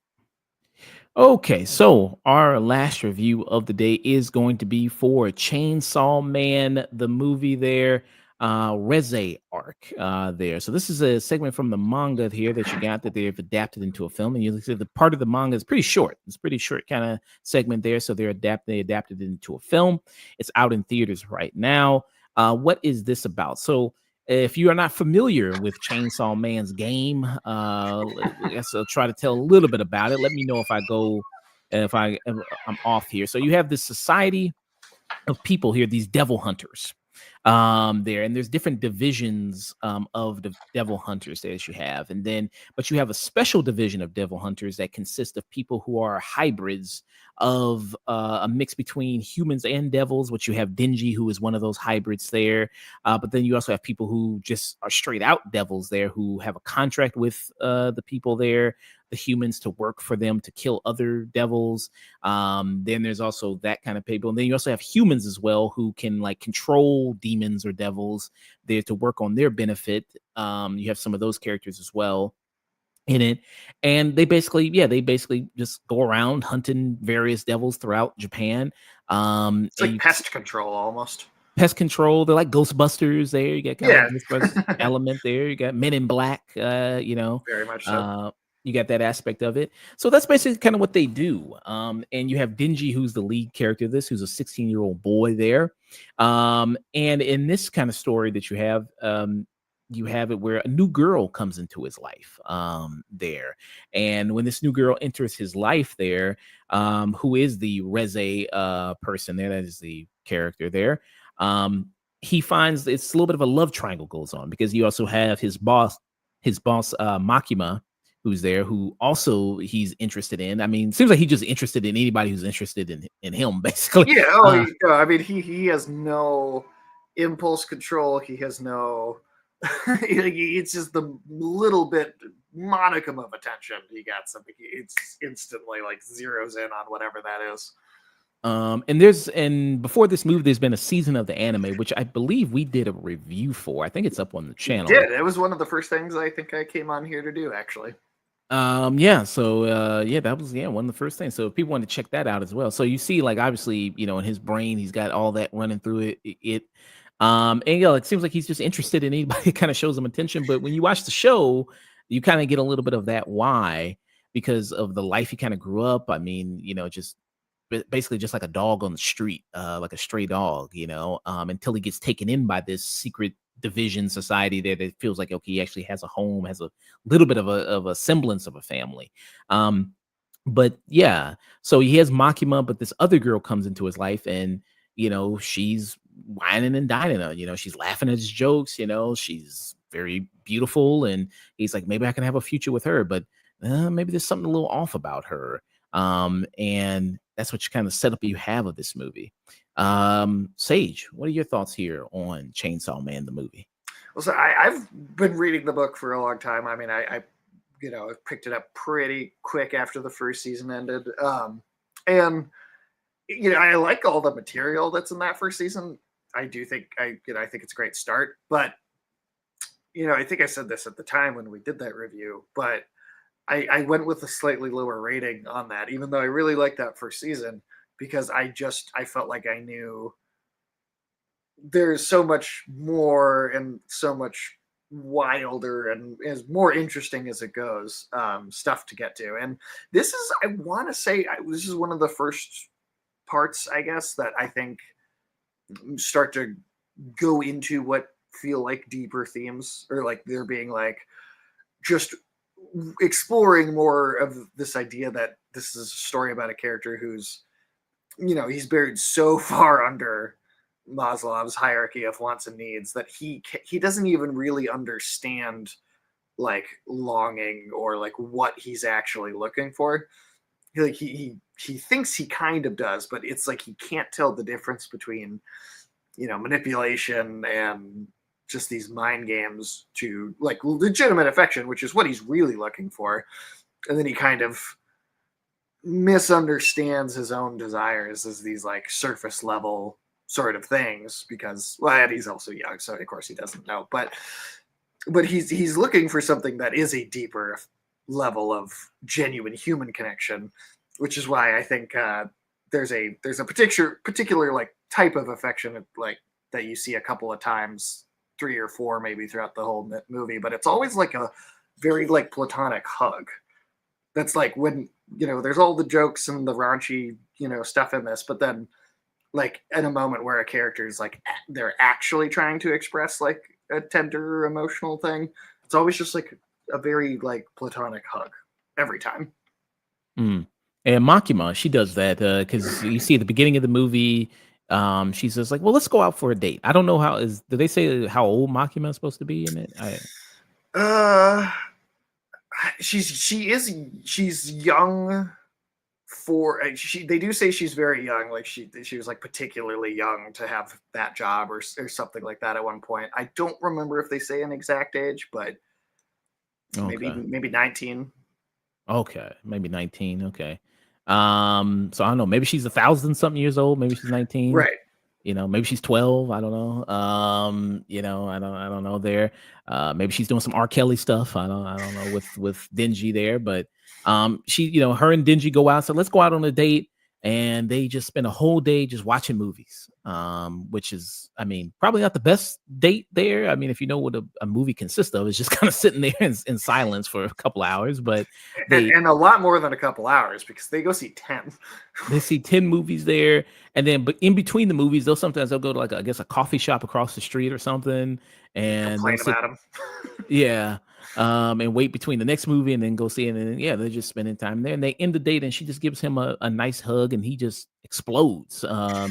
Okay, so our last review of the day is going to be for Chainsaw Man, the movie there. Reze arc there. So this is a segment from the manga here that you got that they've adapted into a film. And you see the part of the manga is pretty short. It's a pretty short kind of segment there. So they adapted it into a film. It's out in theaters right now. What is this about? So if you are not familiar with Chainsaw Man's game, guess I'll try to tell a little bit about it. Let me know if I'm off here. So you have this society of people here, these devil hunters there, and there's different divisions of the devil hunters that you have, and then but you have a special division of devil hunters that consist of people who are hybrids of a mix between humans and devils, which you have Dingy, who is one of those hybrids there, but then you also have people who just are straight out devils there, who have a contract with the people there, the humans, to work for them to kill other devils. Then there's also that kind of people. And then you also have humans as well who can like control demons or devils there to work on their benefit. You have some of those characters as well in it. And they basically just go around hunting various devils throughout Japan. It's like pest control almost. Pest control. They're like Ghostbusters there. You got kind of Ghostbusters element there. You got Men in Black, Very much so. You got that aspect of it. So that's basically kind of what they do. And you have Dingy, who's the lead character of this, who's a 16-year-old boy there. And in this kind of story that you have it where a new girl comes into his life there. And when this new girl enters his life there, who is the Reze person there, that is the character there, he finds it's a little bit of a love triangle goes on, because you also have his boss Makima, who's there, who also he's interested in. I mean, seems like he's just interested in anybody who's interested in him, basically. Yeah. I mean, he has no impulse control. He has no. It's just the little bit modicum of attention he got something. It's instantly like zeroes in on whatever that is. And before this movie, there's been a season of the anime, which I believe we did a review for. I think it's up on the channel. It was one of the first things I think I came on here to do, actually. That was one of the first things. So if people want to check that out as well. So you see, like, obviously, in his brain, he's got all that running through it. And it seems like he's just interested in anybody that kind of shows him attention. But when you watch the show, you kind of get a little bit of that why, because of the life he kind of grew up. I mean, just basically just like a dog on the street, like a stray dog, until he gets taken in by this secret division society there that feels like, okay, he actually has a home, has a little bit of a semblance of a family. But yeah, so he has Makima, but this other girl comes into his life, and she's whining and dining her. She's laughing at his jokes. She's very beautiful, and he's like, maybe I can have a future with her, but maybe there's something a little off about her. And that's what you kind of setup you have of this movie. Sage, what are your thoughts here on Chainsaw Man the movie? Well, so I've been reading the book for a long time. I mean, I picked it up pretty quick after the first season ended. And I like all the material that's in that first season. I do think I think it's a great start, but I think I said this at the time when we did that review, but I went with a slightly lower rating on that, even though I really liked that first season, because I felt like I knew there's so much more and so much wilder and as more interesting as it goes stuff to get to. And this is, I want to say, this is one of the first parts, I guess, that I think start to go into what feel like deeper themes, or like they're being like just exploring more of this idea that this is a story about a character who's, he's buried so far under Maslow's hierarchy of wants and needs that he doesn't even really understand like longing or like what he's actually looking for. Like he thinks he kind of does, but it's like he can't tell the difference between manipulation and just these mind games to like legitimate affection, which is what he's really looking for. And then he kind of misunderstands his own desires as these like surface level sort of things, because he's also young, so of course he doesn't know, but he's looking for something that is a deeper level of genuine human connection, which is why I think there's a particular like type of affection like that you see a couple of times 3 or 4 maybe throughout the whole movie, but it's always like a very like platonic hug. That's like when, there's all the jokes and the raunchy, stuff in this, but then like in a moment where a character is like they're actually trying to express like a tender emotional thing, it's always just like a very like platonic hug every time. Mm. And Makima, she does that because you see at the beginning of the movie, she says like, "Well, let's go out for a date." I don't know do they say how old Makima is supposed to be in it? Uh, she's young for they do say she's very young, like she was like particularly young to have that job or something like that at one point. I don't remember if they say an exact age, but maybe Okay. 19. Okay, maybe 19. Okay. So I don't know. Maybe she's 1,000 something years old. Maybe she's 19. Right. Maybe she's 12. I don't know. I don't know there. Maybe she's doing some R. Kelly stuff. I don't know with Denji there, but she, her and Denji go out. So let's go out on a date. And they just spend a whole day just watching movies. Which is, I mean, probably not the best date there. I mean, if you know what a movie consists of, it's just kind of sitting there in silence for a couple hours, but And a lot more than a couple hours because they go see 10. they see 10 movies there, and then but in between the movies, they'll go to like I guess a coffee shop across the street or something, and they'll Complain sit, about them. yeah, and wait between the next movie and then go see it, and then, yeah, they're just spending time there, and they end the date, and she just gives him a nice hug, and he just explodes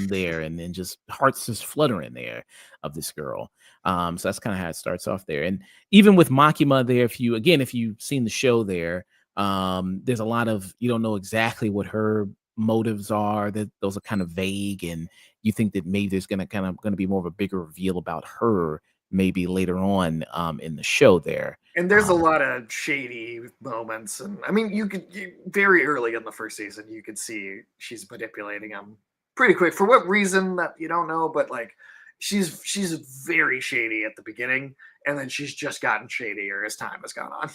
there, and then just hearts just fluttering there of this girl. So that's kind of how it starts off there, and even with Makima there, if you've seen the show there, there's a lot of you don't know exactly what her motives are, that those are kind of vague, and you think that maybe there's gonna be more of a bigger reveal about her maybe later on in the show there. And there's a um, lot of shady moments, and I mean, very early in the first season, you could see she's manipulating him pretty quick. For what reason that you don't know, but like she's very shady at the beginning, and then she's just gotten shadier as time has gone on.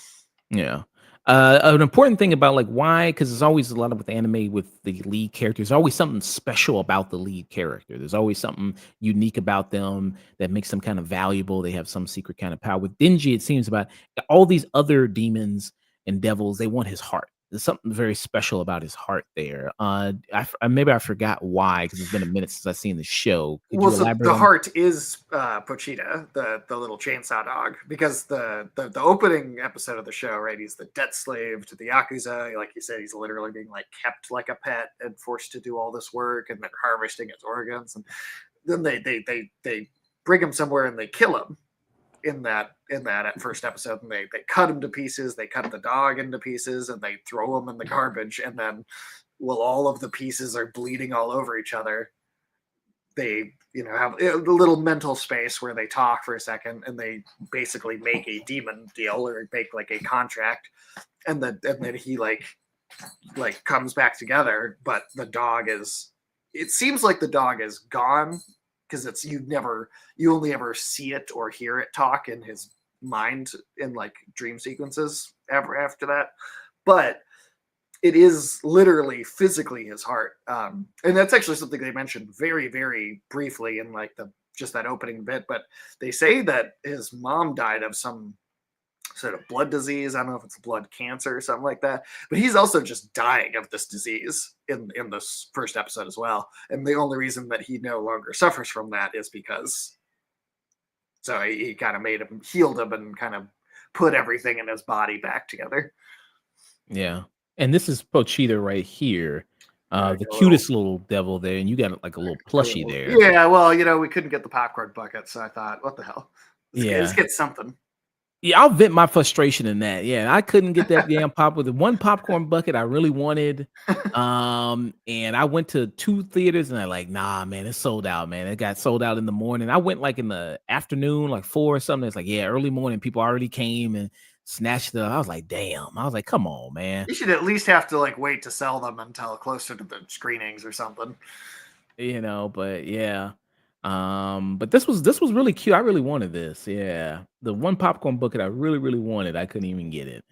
Yeah. An important thing about like why, because there's always a lot of with anime with the lead characters, there's always something special about the lead character. There's always something unique about them that makes them kind of valuable. They have some secret kind of power. With Denji, it seems about all these other demons and devils, they want his heart. There's something very special about his heart there. Maybe I forgot why because it's been a minute since I've seen the show. Could Well, you so elaborate the on? heart is Pochita, the little chainsaw dog, because the opening episode of the show, right? He's the debt slave to the Yakuza. Like you said, he's literally being like kept like a pet and forced to do all this work, and they're harvesting his organs, and then they bring him somewhere and they kill him in that at first episode, and they cut him to pieces. They cut the dog into pieces, and they throw him in the garbage, and then while all of the pieces are bleeding all over each other, they have a little mental space where they talk for a second, and they basically make a demon deal or make like a contract, and then he like comes back together, but the dog is, it seems like the dog is gone because it's you only ever see it or hear it talk in his mind in like dream sequences ever after that, but it is literally physically his heart. And that's actually something they mentioned very, very briefly in like just that opening bit. But they say that his mom died of some sort of blood disease. I don't know if it's blood cancer or something like that. But he's also just dying of this disease in this first episode as well. And the only reason that he no longer suffers from that is because he kind of healed him and kind of put everything in his body back together. Yeah. And this is Pochita right here. The A cutest little devil there, and you got like a little plushie there. Yeah, well, we couldn't get the popcorn bucket, so I thought, what the hell? Let's Yeah. get something. Yeah, I'll vent my frustration in that. Yeah, I couldn't get that damn pop with the one popcorn bucket I really wanted. And I went to 2 theaters and I like, nah, man, it's sold out, man. It got sold out in the morning. I went like in the afternoon, like 4 or something. It's like, yeah, early morning, people already came and snatched it up. I was like, damn. I was like, come on, man. You should at least have to like wait to sell them until closer to the screenings or something. But yeah. But this was really cute. I really wanted this. Yeah. The one popcorn bucket I really, really wanted. I couldn't even get it.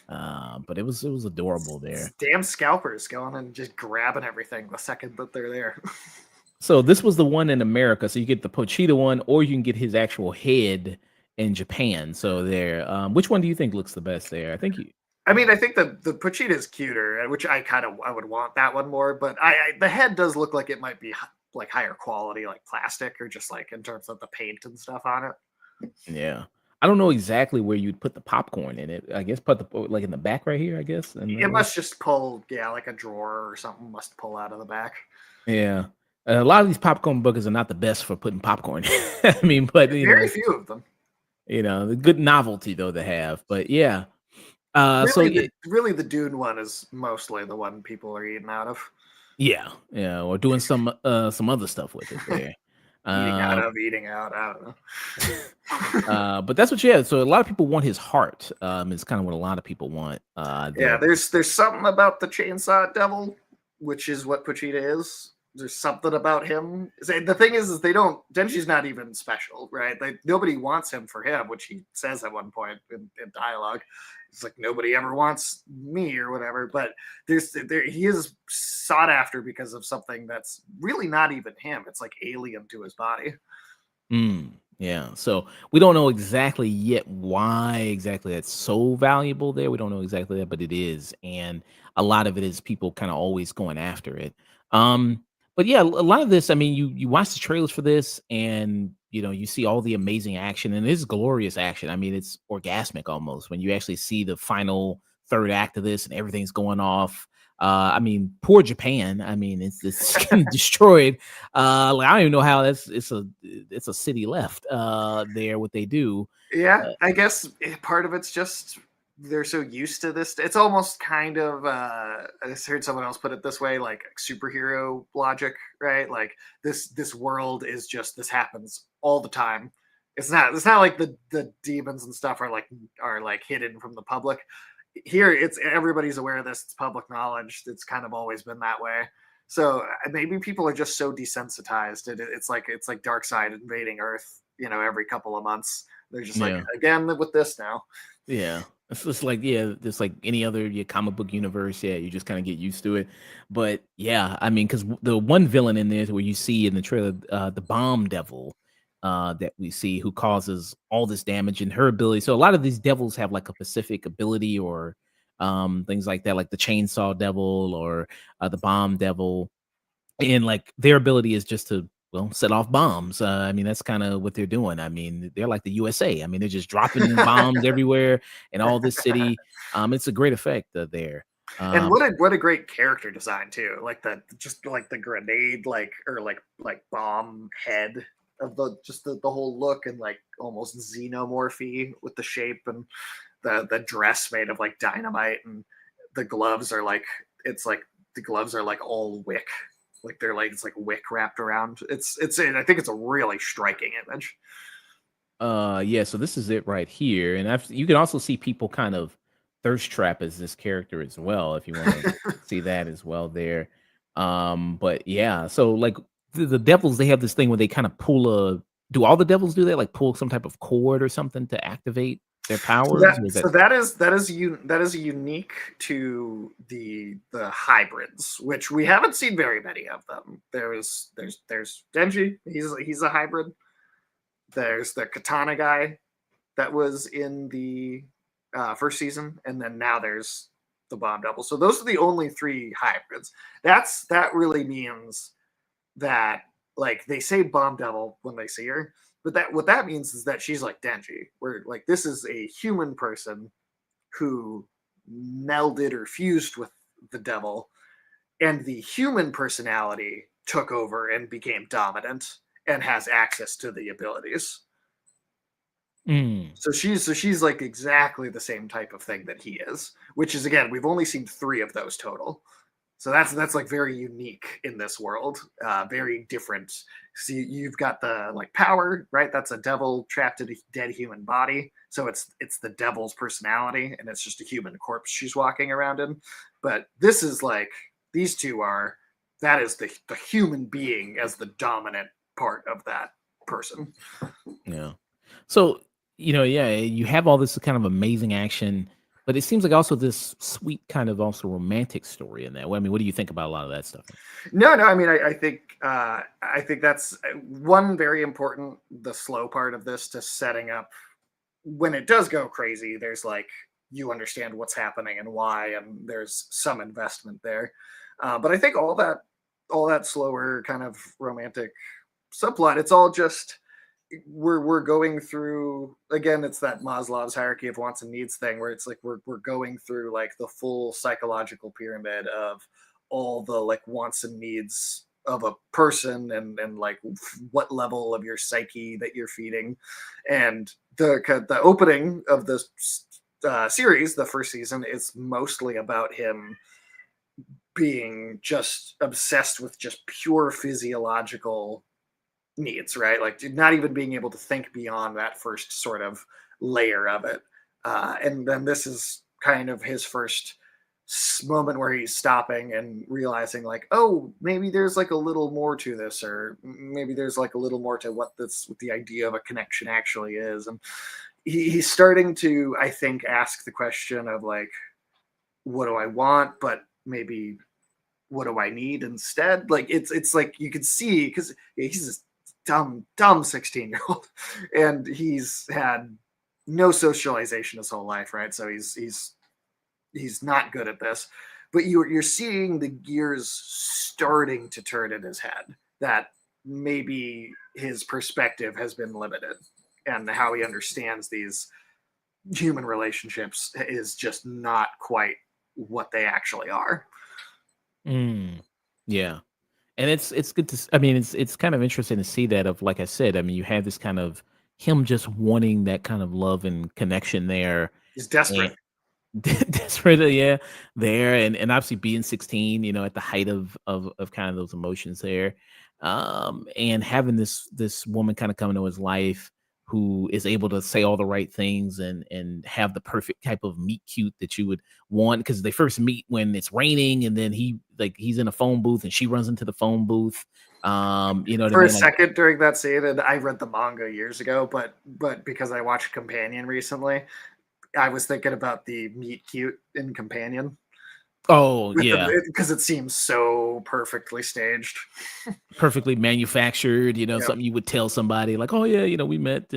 But it was adorable there. Damn scalpers going and just grabbing everything the second that they're there. So this was the one in America. So you get the Pochita one, or you can get his actual head in Japan. So there, which one do you think looks the best there? I think you. I mean, I think the Pochita is cuter, which I would want that one more. But the head does look like it might be like higher quality, like plastic, or just like in terms of the paint and stuff on it. Yeah. I don't know exactly where you'd put the popcorn in it. I guess put the like in the back right here, I guess. And It must just pull, yeah, like a drawer or something must pull out of the back. yeah. A lot of these popcorn buckets are not the best for putting popcorn. I mean, but Very few of them. the good novelty though to have. But yeah. Really, the Dune one is mostly the one people are eating out of. Yeah, or doing some other stuff with it there. Eating out. I don't know. But that's what you have. So a lot of people want his heart. Is kind of what a lot of people want. Yeah, there's something about the chainsaw devil, which is what Pochita is. There's something about him. The thing is Denji's not even special, right? Like nobody wants him for him, which he says at one point in dialogue. It's like nobody ever wants me or whatever. But he is sought after because of something that's really not even him. It's like alien to his body. Yeah. So we don't know exactly yet why exactly that's so valuable there. We don't know exactly that, but it is, and a lot of it is people kind of always going after it. Um, but yeah, a lot of this. I mean, you watch the trailers for this, and you see all the amazing action, and it's glorious action. I mean, it's orgasmic almost when you actually see the final third act of this, and everything's going off. I mean, poor Japan. I mean, it's getting destroyed. Like, I don't even know how it's a city left there. What they do. Yeah, I guess part of it's just they're so used to this. It's almost kind of I heard someone else put it this way, like superhero logic, right? Like this world is just this happens all the time. It's not like the demons and stuff are like hidden from the public. Here it's everybody's aware of this. It's public knowledge. It's kind of always been that way. So maybe people are just so desensitized. It's like Dark Side invading Earth, every couple of months. They're just like, again with this now. Yeah. It's just like, just like any other comic book universe. Yeah, you just kind of get used to it. But yeah, I mean, because the one villain in there is where you see in the trailer, the bomb devil that we see who causes all this damage and her ability. So a lot of these devils have like a specific ability or things like that, like the chainsaw devil or the bomb devil. And like their ability is just to set off bombs. I mean, that's kind of what they're doing. I mean, they're like the USA. I mean, they're just dropping bombs everywhere in all this city. It's a great effect there. And what a great character design too. Like the grenade, or bomb head of the whole look, and like almost xenomorphy with the shape, and the dress made of like dynamite, and the gloves are like all wick. Like they're like it's like wick wrapped around. I think it's a really striking image. Yeah, so this is it right here. And you can also see people kind of thirst trap as this character as well, if you want to see that as well there. But yeah, so like the devils, they have this thing where they kind of do all the devils do that? Like pull some type of cord or something to activate their powers? That is unique to the hybrids, which we haven't seen very many of them. There's Denji, he's a hybrid. There's the katana guy that was in the first season, and then now there's the bomb devil. So those are the only three hybrids. That really means that, like, they say bomb devil when they see her, but what that means is that she's like Denji, where like this is a human person who melded or fused with the devil, and the human personality took over and became dominant and has access to the abilities. So she's like exactly the same type of thing that he is, which is, again, we've only seen 3 of those total. So that's like very unique in this world, very different. So you've got the like power, right? That's a devil trapped in a dead human body. So it's the devil's personality, and it's just a human corpse she's walking around in. But this is like these two that is the human being as the dominant part of that person. Yeah. So you have all this kind of amazing action. but it seems like also this sweet kind of also romantic story in that. I mean, what do you think about a lot of that stuff? No, no. I mean, I think that's one very important. The slow part of this to setting up when it does go crazy. There's like you understand what's happening and why, and there's some investment there. But I think all that slower kind of romantic subplot, it's all just we're going through again. It's that Maslow's hierarchy of wants and needs thing where it's like we're going through like the full psychological pyramid of all the like wants and needs of a person and like what level of your psyche that you're feeding. And the opening of this series, the first season, is mostly about him being just obsessed with just pure physiological needs, right? Like not even being able to think beyond that first sort of layer of it. And then this is kind of his first moment where he's stopping and realizing like, oh, maybe there's like a little more to this, or maybe there's like a little more to what the idea of a connection actually is. And he's starting to, I think, ask the question of like, what do I want? But maybe what do I need instead? Like it's like you can see because he's this dumb 16-year-old and he's had no socialization his whole life, right? So he's not good at this. But you're seeing the gears starting to turn in his head that maybe his perspective has been limited and how he understands these human relationships is just not quite what they actually are. Mm, yeah. And it's good to I mean, it's kind of interesting to see that of like I said, I mean, you have this kind of him just wanting that kind of love and connection there, He's desperate. and desperately, yeah, there, and obviously being 16, at the height of kind of those emotions there, and having this woman kind of come into his life who is able to say all the right things and have the perfect type of meet cute that you would want because they first meet when it's raining and then he's in a phone booth and she runs into the phone booth. You know what I For a mean? Like, second during that scene, and I read the manga years ago, but because I watched Companion recently, I was thinking about the meet cute in Companion oh with yeah, the because it seems so perfectly staged. perfectly manufactured, Yeah. something you would tell somebody like, "Oh yeah, we met,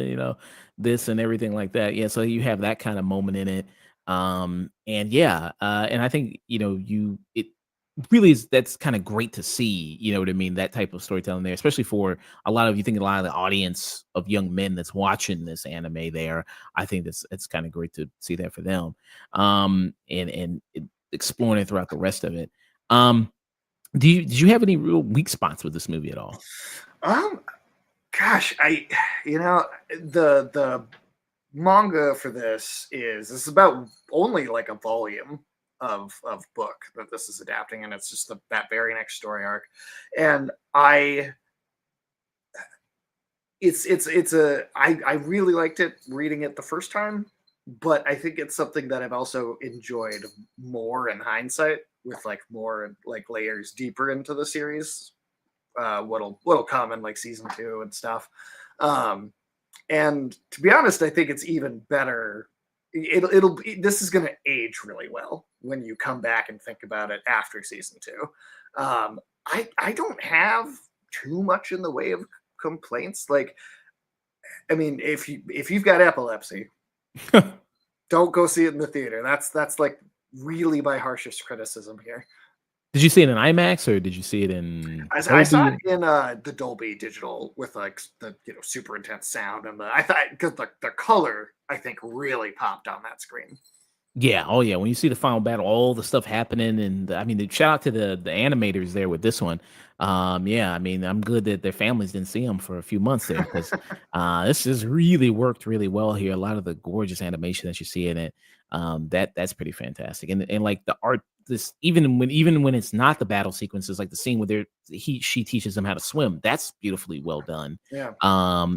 this and everything like that." Yeah, so you have that kind of moment in it. And yeah, and I think, it really is that's kind of great to see, you know what I mean, that type of storytelling there, especially for a lot of you think a lot of the audience of young men that's watching this anime there. I think that's it's kind of great to see that for them. Exploring it throughout the rest of it. Um did you have any real weak spots with this movie at all? Um. Gosh, the manga for this is about only like a volume of book that this is adapting, and it's just that very next story arc, and I really liked it reading it the first time, but I think it's something that I've also enjoyed more in hindsight with like more like layers deeper into the series. What'll come in like season 2 and stuff. Um, and to be honest, I think it's even better. This is going to age really well when you come back and think about it after season 2. I don't have too much in the way of complaints. Like, I mean, if you've got epilepsy, don't go see it in the theater. That's like really my harshest criticism here. Did you see it in IMAX or did you see it in I saw it Dolby? in the Dolby Digital with like the super intense sound and I thought because the color I think really popped on that screen. Yeah, oh yeah, when you see the final battle, all the stuff happening, and I mean, the shout out to the animators there with this one. Yeah, I mean, I'm good that their families didn't see them for a few months there because this just really worked really well here. A lot of the gorgeous animation that you see in it, that's pretty fantastic, and like the art, this even when it's not the battle sequences, like the scene where she teaches them how to swim, that's beautifully well done. Yeah,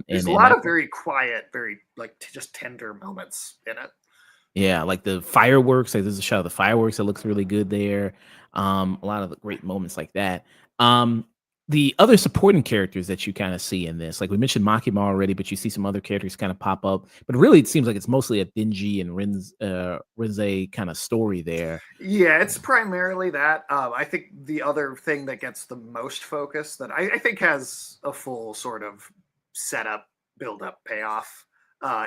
there's a And lot I of very quiet, very like just tender moments in it. Yeah, like the fireworks, like there's a shot of the fireworks that looks really good there. A lot of the great moments like that. Um, the other supporting characters that you kind of see in this, like we mentioned Makima already, but you see some other characters kind of pop up. But really, it seems like it's mostly a Denji and Rinze kind of story there. Yeah, it's primarily that. I think the other thing that gets the most focus that I think has a full sort of setup, build up, payoff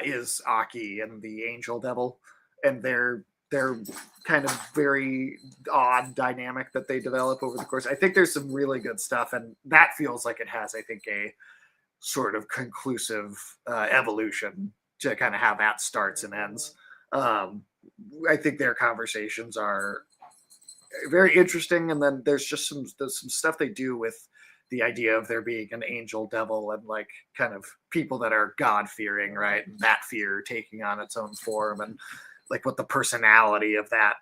is Aki and the Angel Devil, and their kind of very odd dynamic that they develop over the course. I think there's some really good stuff, and that feels like it has, I think, a sort of conclusive evolution to kind of how that starts and ends. I think their conversations are very interesting, and then there's some stuff they do with the idea of there being an angel devil and like kind of people that are God fearing, right? And that fear taking on its own form, and like what the personality of that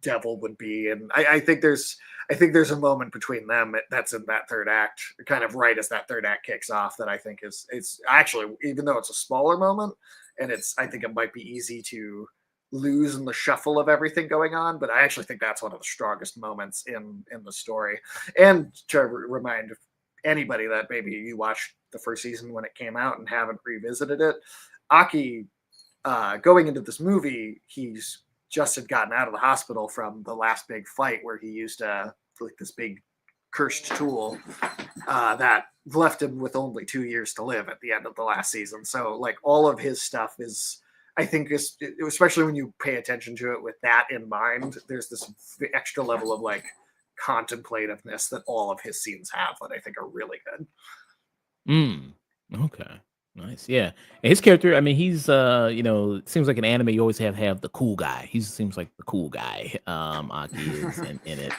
devil would be. And I think there's a moment between them that's in that third act, kind of right as that third act kicks off, that I think is it's actually, even though it's a smaller moment, and I think it might be easy to lose in the shuffle of everything going on, but I actually think that's one of the strongest moments in the story. And to remind anybody that maybe you watched the first season when it came out and haven't revisited it, Aki, going into this movie, he's just had gotten out of the hospital from the last big fight where he used like this big cursed tool that left him with only 2 years to live at the end of the last season. So like all of his stuff is, I think, especially when you pay attention to it with that in mind, there's this extra level of like contemplativeness that all of his scenes have that I think are really good. Okay. Nice. Yeah. And his character, I mean, he's it seems like an anime you always have the cool guy. He seems like the cool guy. Aki is in it.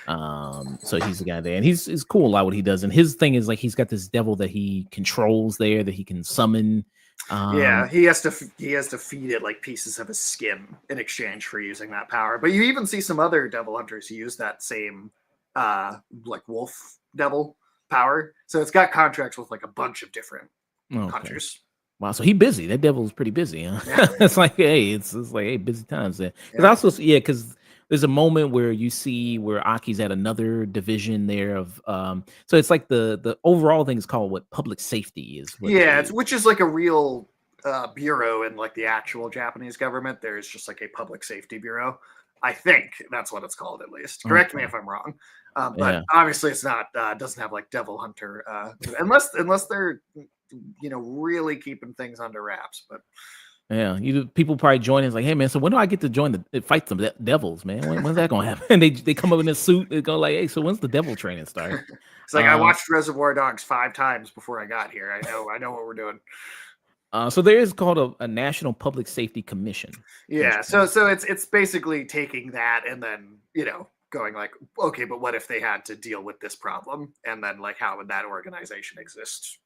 So he's the guy there, and he's cool a lot what he does. And his thing is like he's got this devil that he controls there that he can summon. Yeah, he has to feed it like pieces of his skin in exchange for using that power. But you even see some other devil hunters use that same like wolf devil power. So it's got contracts with like a bunch of different hunters. Wow, so he busy. That devil's pretty busy, huh? Yeah. It's like, it's like, hey, busy times there. Because there's a moment where you see where Aki's at another division there of so it's like the overall thing is called what public safety is. Which is like a real bureau in like the actual Japanese government. There's just like a public safety bureau. I think that's what it's called, at least. Correct me if I'm wrong. But obviously it's not doesn't have like devil hunter unless they're really keeping things under wraps. But yeah, people probably join. It's like, hey man, so when do I get to join the fight some devils, man? When's that gonna happen? And they come up in a suit. They go like, hey, so when's the devil training start? It's like I watched Reservoir Dogs 5 times before I got here. I know what we're doing. So there is called a National Public Safety Commission. Yeah, so it's basically taking that and then going like, okay, but what if they had to deal with this problem, and then like how would that organization exist,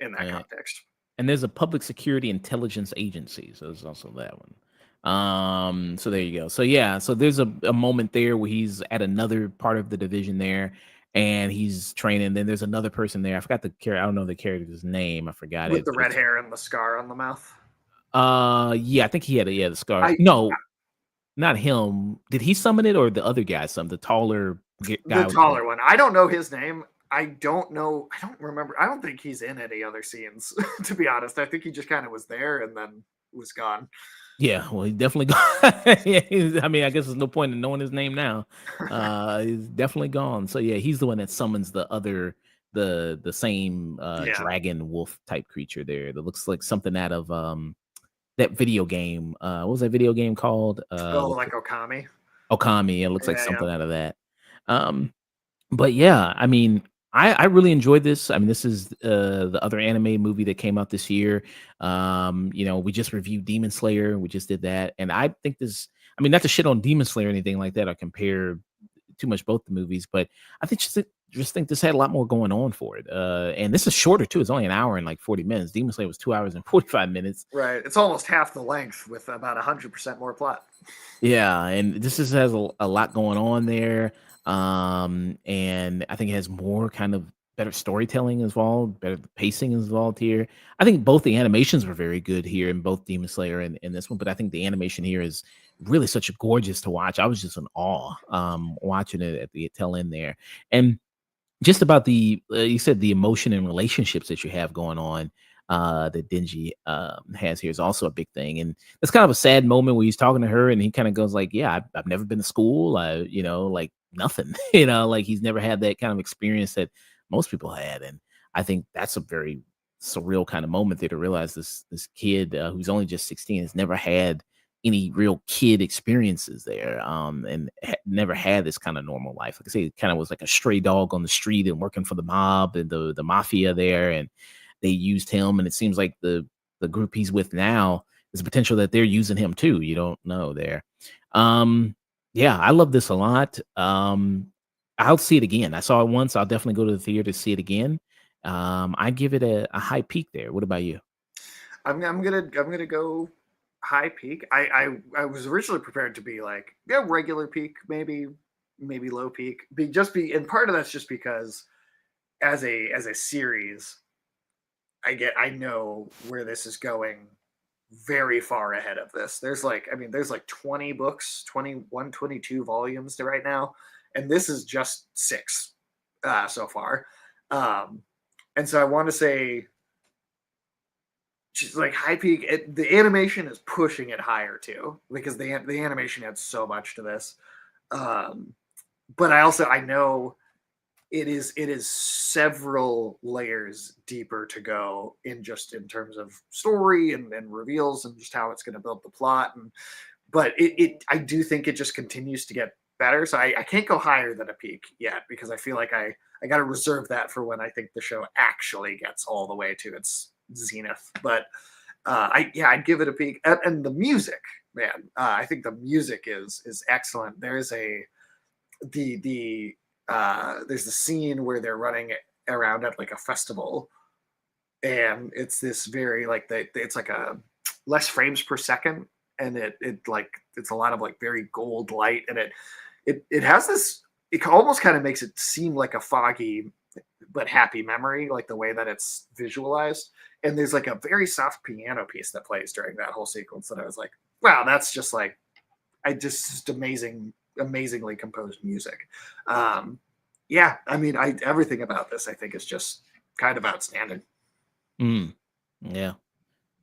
in that context? And there's a Public Security Intelligence Agency, so there's also that one. So there you go. So yeah, so there's a moment there where he's at another part of the division there, and he's training. Then there's another person there. I forgot the character. I don't know the character's name. I forgot it. With the red hair and the scar on the mouth. Yeah, I think he had the scar. No, not him. Did he summon it or the other guy? The taller guy. The taller one. I don't know his name. I don't know. I don't remember. I don't think he's in any other scenes, to be honest. I think he just kind of was there and then was gone. Yeah, well, he's definitely gone. I mean, I guess there's no point in knowing his name now. He's definitely gone. So yeah, he's the one that summons the other, the same dragon wolf type creature there that looks like something out of that video game. What was that video game called? Like Okami. Okami. It looks like something out of that. But yeah, I mean, I really enjoyed this. I mean, this is the other anime movie that came out this year. We just reviewed Demon Slayer. We just did that. And I think this, I mean, not to shit on Demon Slayer or anything like that or compare too much both the movies, but I think just think this had a lot more going on for it. And this is shorter too. It's only an hour and like 40 minutes. Demon Slayer was 2 hours and 45 minutes. Right. It's almost half the length with about 100% more plot. Yeah. And this has a lot going on there. And I think it has more kind of better storytelling involved, better pacing involved here. I think both the animations were very good here in both Demon Slayer and this one, but I think the animation here is really such a gorgeous to watch. I was just in awe watching it at the tail end there. And just about the you said the emotion and relationships that you have going on that Denji has here is also a big thing, and it's kind of a sad moment where he's talking to her and he kind of goes like, yeah, I've never been to school, like nothing. Like he's never had that kind of experience that most people had, and I think that's a very surreal kind of moment there to realize this kid who's only just 16 has never had any real kid experiences there, and never had this kind of normal life. Like I say, it kind of was like a stray dog on the street and working for the mob and the mafia there, and they used him. And it seems like the group he's with now there's potential that they're using him too. You don't know there. Um, yeah, I love this a lot. I'll see it again. I saw it once. I'll definitely go to the theater to see it again. I give it a high peak there. What about you? I'm gonna go high peak. I was originally prepared to be like, yeah, regular peak, maybe low peak. And part of that's just because as a series, I know where this is going very far ahead of this. There's like 20 books, 21, 22 volumes to right now, and this is just 6 so far. Um, and so I want to say she's like high peak. The animation is pushing it higher too because the animation adds so much to this. Um, but I know it is several layers deeper to go in terms of story and reveals and just how it's going to build the plot. But I do think it just continues to get better. So I can't go higher than a peak yet because I feel like I got to reserve that for when I think the show actually gets all the way to its zenith. But I'd give it a peak. And the music, man, I think the music is excellent. There's there's the scene where they're running around at like a festival, and it's this very like it's like a less frames per second, and it's a lot of like very gold light, and it has this. It almost kind of makes it seem like a foggy but happy memory, like the way that it's visualized. And there's like a very soft piano piece that plays during that whole sequence that I was like, wow, that's just like just amazingly composed music. Yeah, I mean, everything about this I think is just kind of outstanding. Mm, yeah.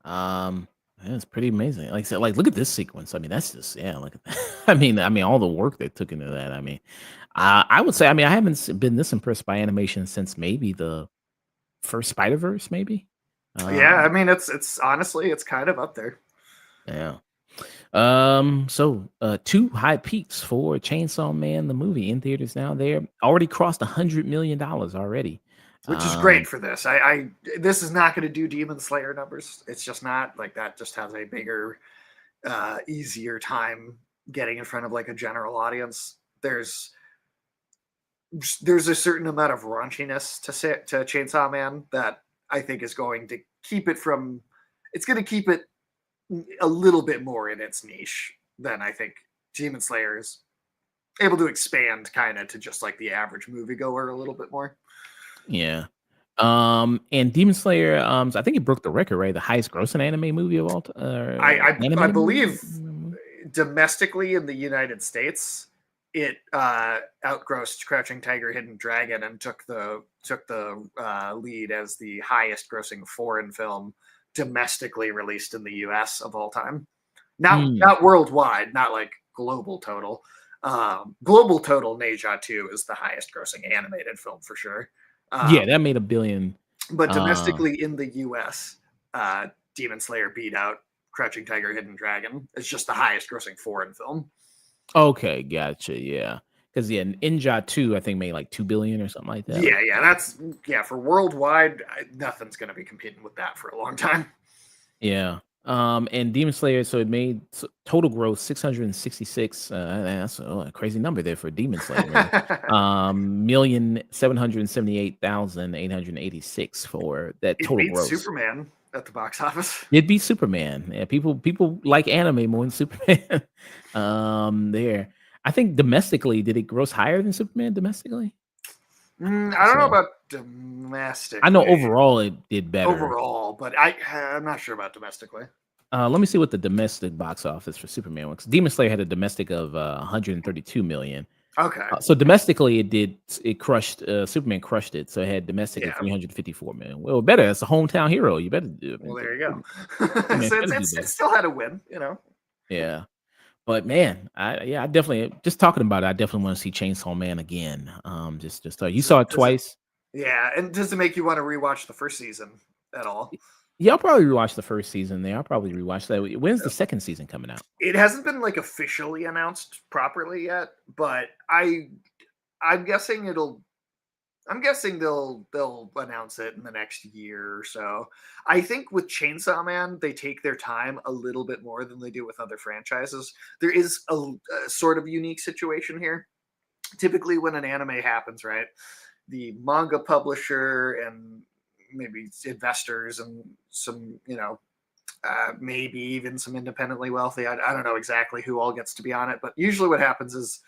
Yeah, it's pretty amazing. Like I said, like look at this sequence. I mean, that's just yeah. Look at that. I mean, all the work they took into that. I mean, I would say, I mean, I haven't been this impressed by animation since maybe the first Spider Verse, maybe. Yeah, I Um, mean, it's honestly it's kind of up there. yeah. So two high peaks for Chainsaw Man the movie in theaters now. They're already crossed $100 million already. Which is great Um, for this. This is not going to do Demon Slayer numbers. It's just not like that. Just has a bigger, easier time getting in front of like a general audience. There's a certain amount of raunchiness to Chainsaw Man that I think is going to keep it from. It's going to keep it a little bit more in its niche than I think Demon Slayer is able to expand kind of to just like the average moviegoer a little bit more. yeah. And Demon Slayer, so I think it broke the record, right? The highest grossing anime movie of all time. I Animated believe movie? domestically in the United States, it outgrossed Crouching Tiger, Hidden Dragon, and took the lead as the highest grossing foreign film domestically released in the U.S. of all time. Mm. Not worldwide, not like global total. Global total, Neja 2 is the highest grossing animated film for sure. Yeah, that made a billion. But Uh, domestically in the U.S., Demon Slayer beat out Crouching Tiger, Hidden Dragon. It's just the highest grossing foreign film. okay, gotcha. Yeah, because yeah, Ninja 2, I think made like 2 billion or something like that. Yeah, for worldwide, nothing's going to be competing with that for a long time. Yeah. And Demon Slayer, so it made total gross 666. That's a crazy number there for Demon Slayer, man. 1,778,886 for that It total beat gross. Superman at the box office. It'd be Superman. Yeah, people like anime more than Superman. There. I think domestically, did it gross higher than Superman domestically? I don't I think don't know so. about I know domestically overall it did better. overall, but I'm not sure about domestically. Let me see what the domestic box office for Superman was. Demon Slayer had a domestic of 132 million. Okay. So domestically, it crushed Superman crushed it. So it had domestically Yeah. 354 million. Well, better. It's a hometown hero. You better do. Well, there you go. Superman So better do it better. still had a win, you know. Yeah. But man, I definitely just talking about it. I definitely want to see Chainsaw Man again. Just you saw it twice. Yeah, and does it make you want to rewatch the first season at all? Yeah, I'll probably rewatch the first season there. I'll probably rewatch that. When's the second season coming out? It hasn't been like officially announced properly yet, but I'm guessing they'll announce it in the next year or so. I think with Chainsaw Man, they take their time a little bit more than they do with other franchises. There is a sort of unique situation here. Typically, when an anime happens, right, the manga publisher and maybe investors and some, maybe even some independently wealthy. I don't know exactly who all gets to be on it, but usually what happens is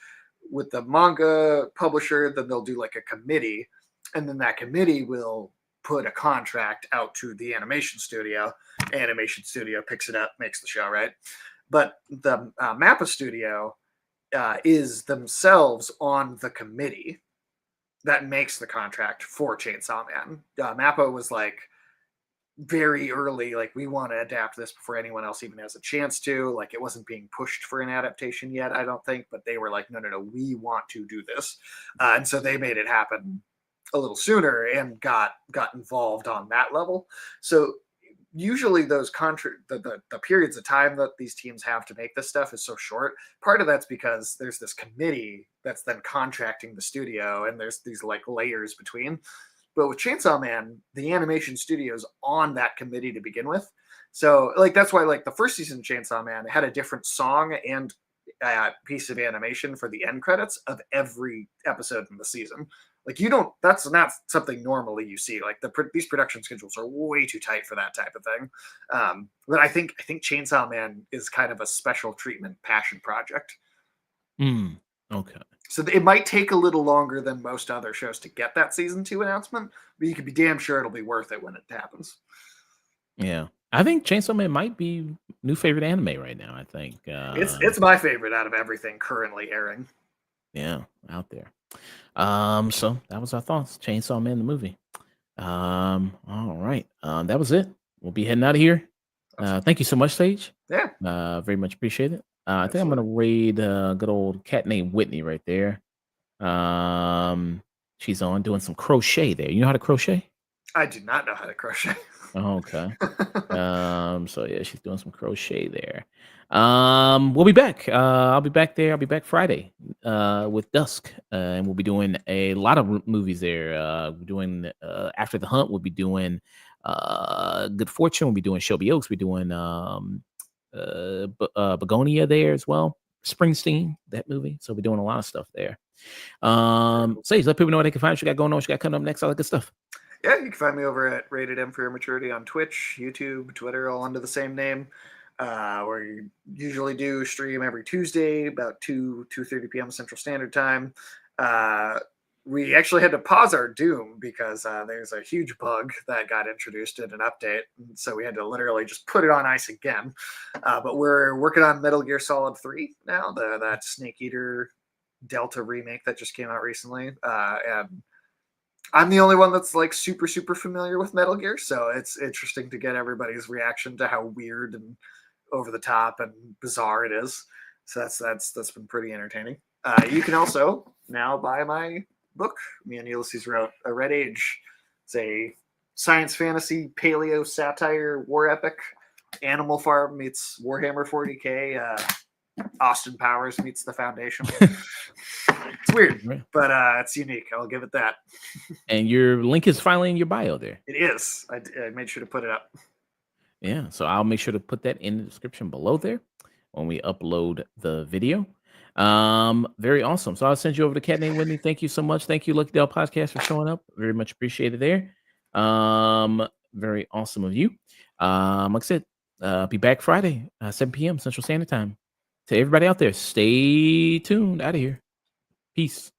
with the manga publisher, then they'll do like a committee, and then that committee will put a contract out to the animation studio. Animation studio picks it up, makes the show, right? But the Mappa studio is themselves on the committee that makes the contract for Chainsaw Man. Mappa was like very early, like, we want to adapt this before anyone else even has a chance to. Like, it wasn't being pushed for an adaptation yet, I don't think, but they were like, no, we want to do this. And so they made it happen a little sooner and got involved on that level. So usually those the periods of time that these teams have to make this stuff is so short. Part of that's because there's this committee that's then contracting the studio, and there's these like layers between. But with Chainsaw Man, the animation studio's on that committee to begin with. So like that's why like the first season of Chainsaw Man had a different song and piece of animation for the end credits of every episode in the season. Like that's not something normally you see. Like these production schedules are way too tight for that type of thing. But I think Chainsaw Man is kind of a special treatment passion project. Okay. So it might take a little longer than most other shows to get that season 2 announcement, but you can be damn sure it'll be worth it when it happens. Yeah. I think Chainsaw Man might be new favorite anime right now. I think it's my favorite out of everything currently airing. Yeah, out there. So that was our thoughts. Chainsaw Man the movie. All right. That was it. We'll be heading out of here. Thank you so much, Sage. Yeah. Very much appreciate it. I think I'm gonna raid good old cat named Whitney right there. She's on doing some crochet there. You know how to crochet? I do not know how to crochet. Oh, okay. So yeah, she's doing some crochet there. We'll be back. I'll be back there. I'll be back Friday with Dusk, and we'll be doing a lot of movies there. We're doing After the Hunt. We'll be doing Good Fortune. We'll be doing Shelby Oaks. We're doing Begonia there as well. Springsteen, that movie. So we're doing a lot of stuff there. Sage, let people know what they can find. What you got going on? What you got coming up next? All that good stuff. Yeah, you can find me over at Rated M for Your Maturity on Twitch, YouTube, Twitter, all under the same name. Where you usually do stream every Tuesday about 2:30 p.m. Central Standard Time. We actually had to pause our Doom because there's a huge bug that got introduced in an update, and so we had to literally just put it on ice again. But we're working on Metal Gear Solid 3 now, that Snake Eater Delta remake that just came out recently, and I'm the only one that's like super familiar with Metal Gear, so it's interesting to get everybody's reaction to how weird and over the top and bizarre it is. So that's been pretty entertaining. You can also now buy my book. Me and Ulysses wrote A Red Age. It's a science fantasy paleo satire war epic. Animal Farm meets Warhammer 40k. Austin Powers meets The Foundation. It's weird, but it's unique. I'll give it that. And your link is finally in your bio there. It is. I made sure to put it up. Yeah, so I'll make sure to put that in the description below there when we upload the video. Very awesome. So I'll send you over to Cat Named Whitney. Thank you so much. Thank you, Lucky Dell Podcast, for showing up. Very much appreciated there. Very awesome of you. Like I said, be back Friday, 7 p.m. Central Standard Time. To everybody out there, stay tuned. Out of here. Peace.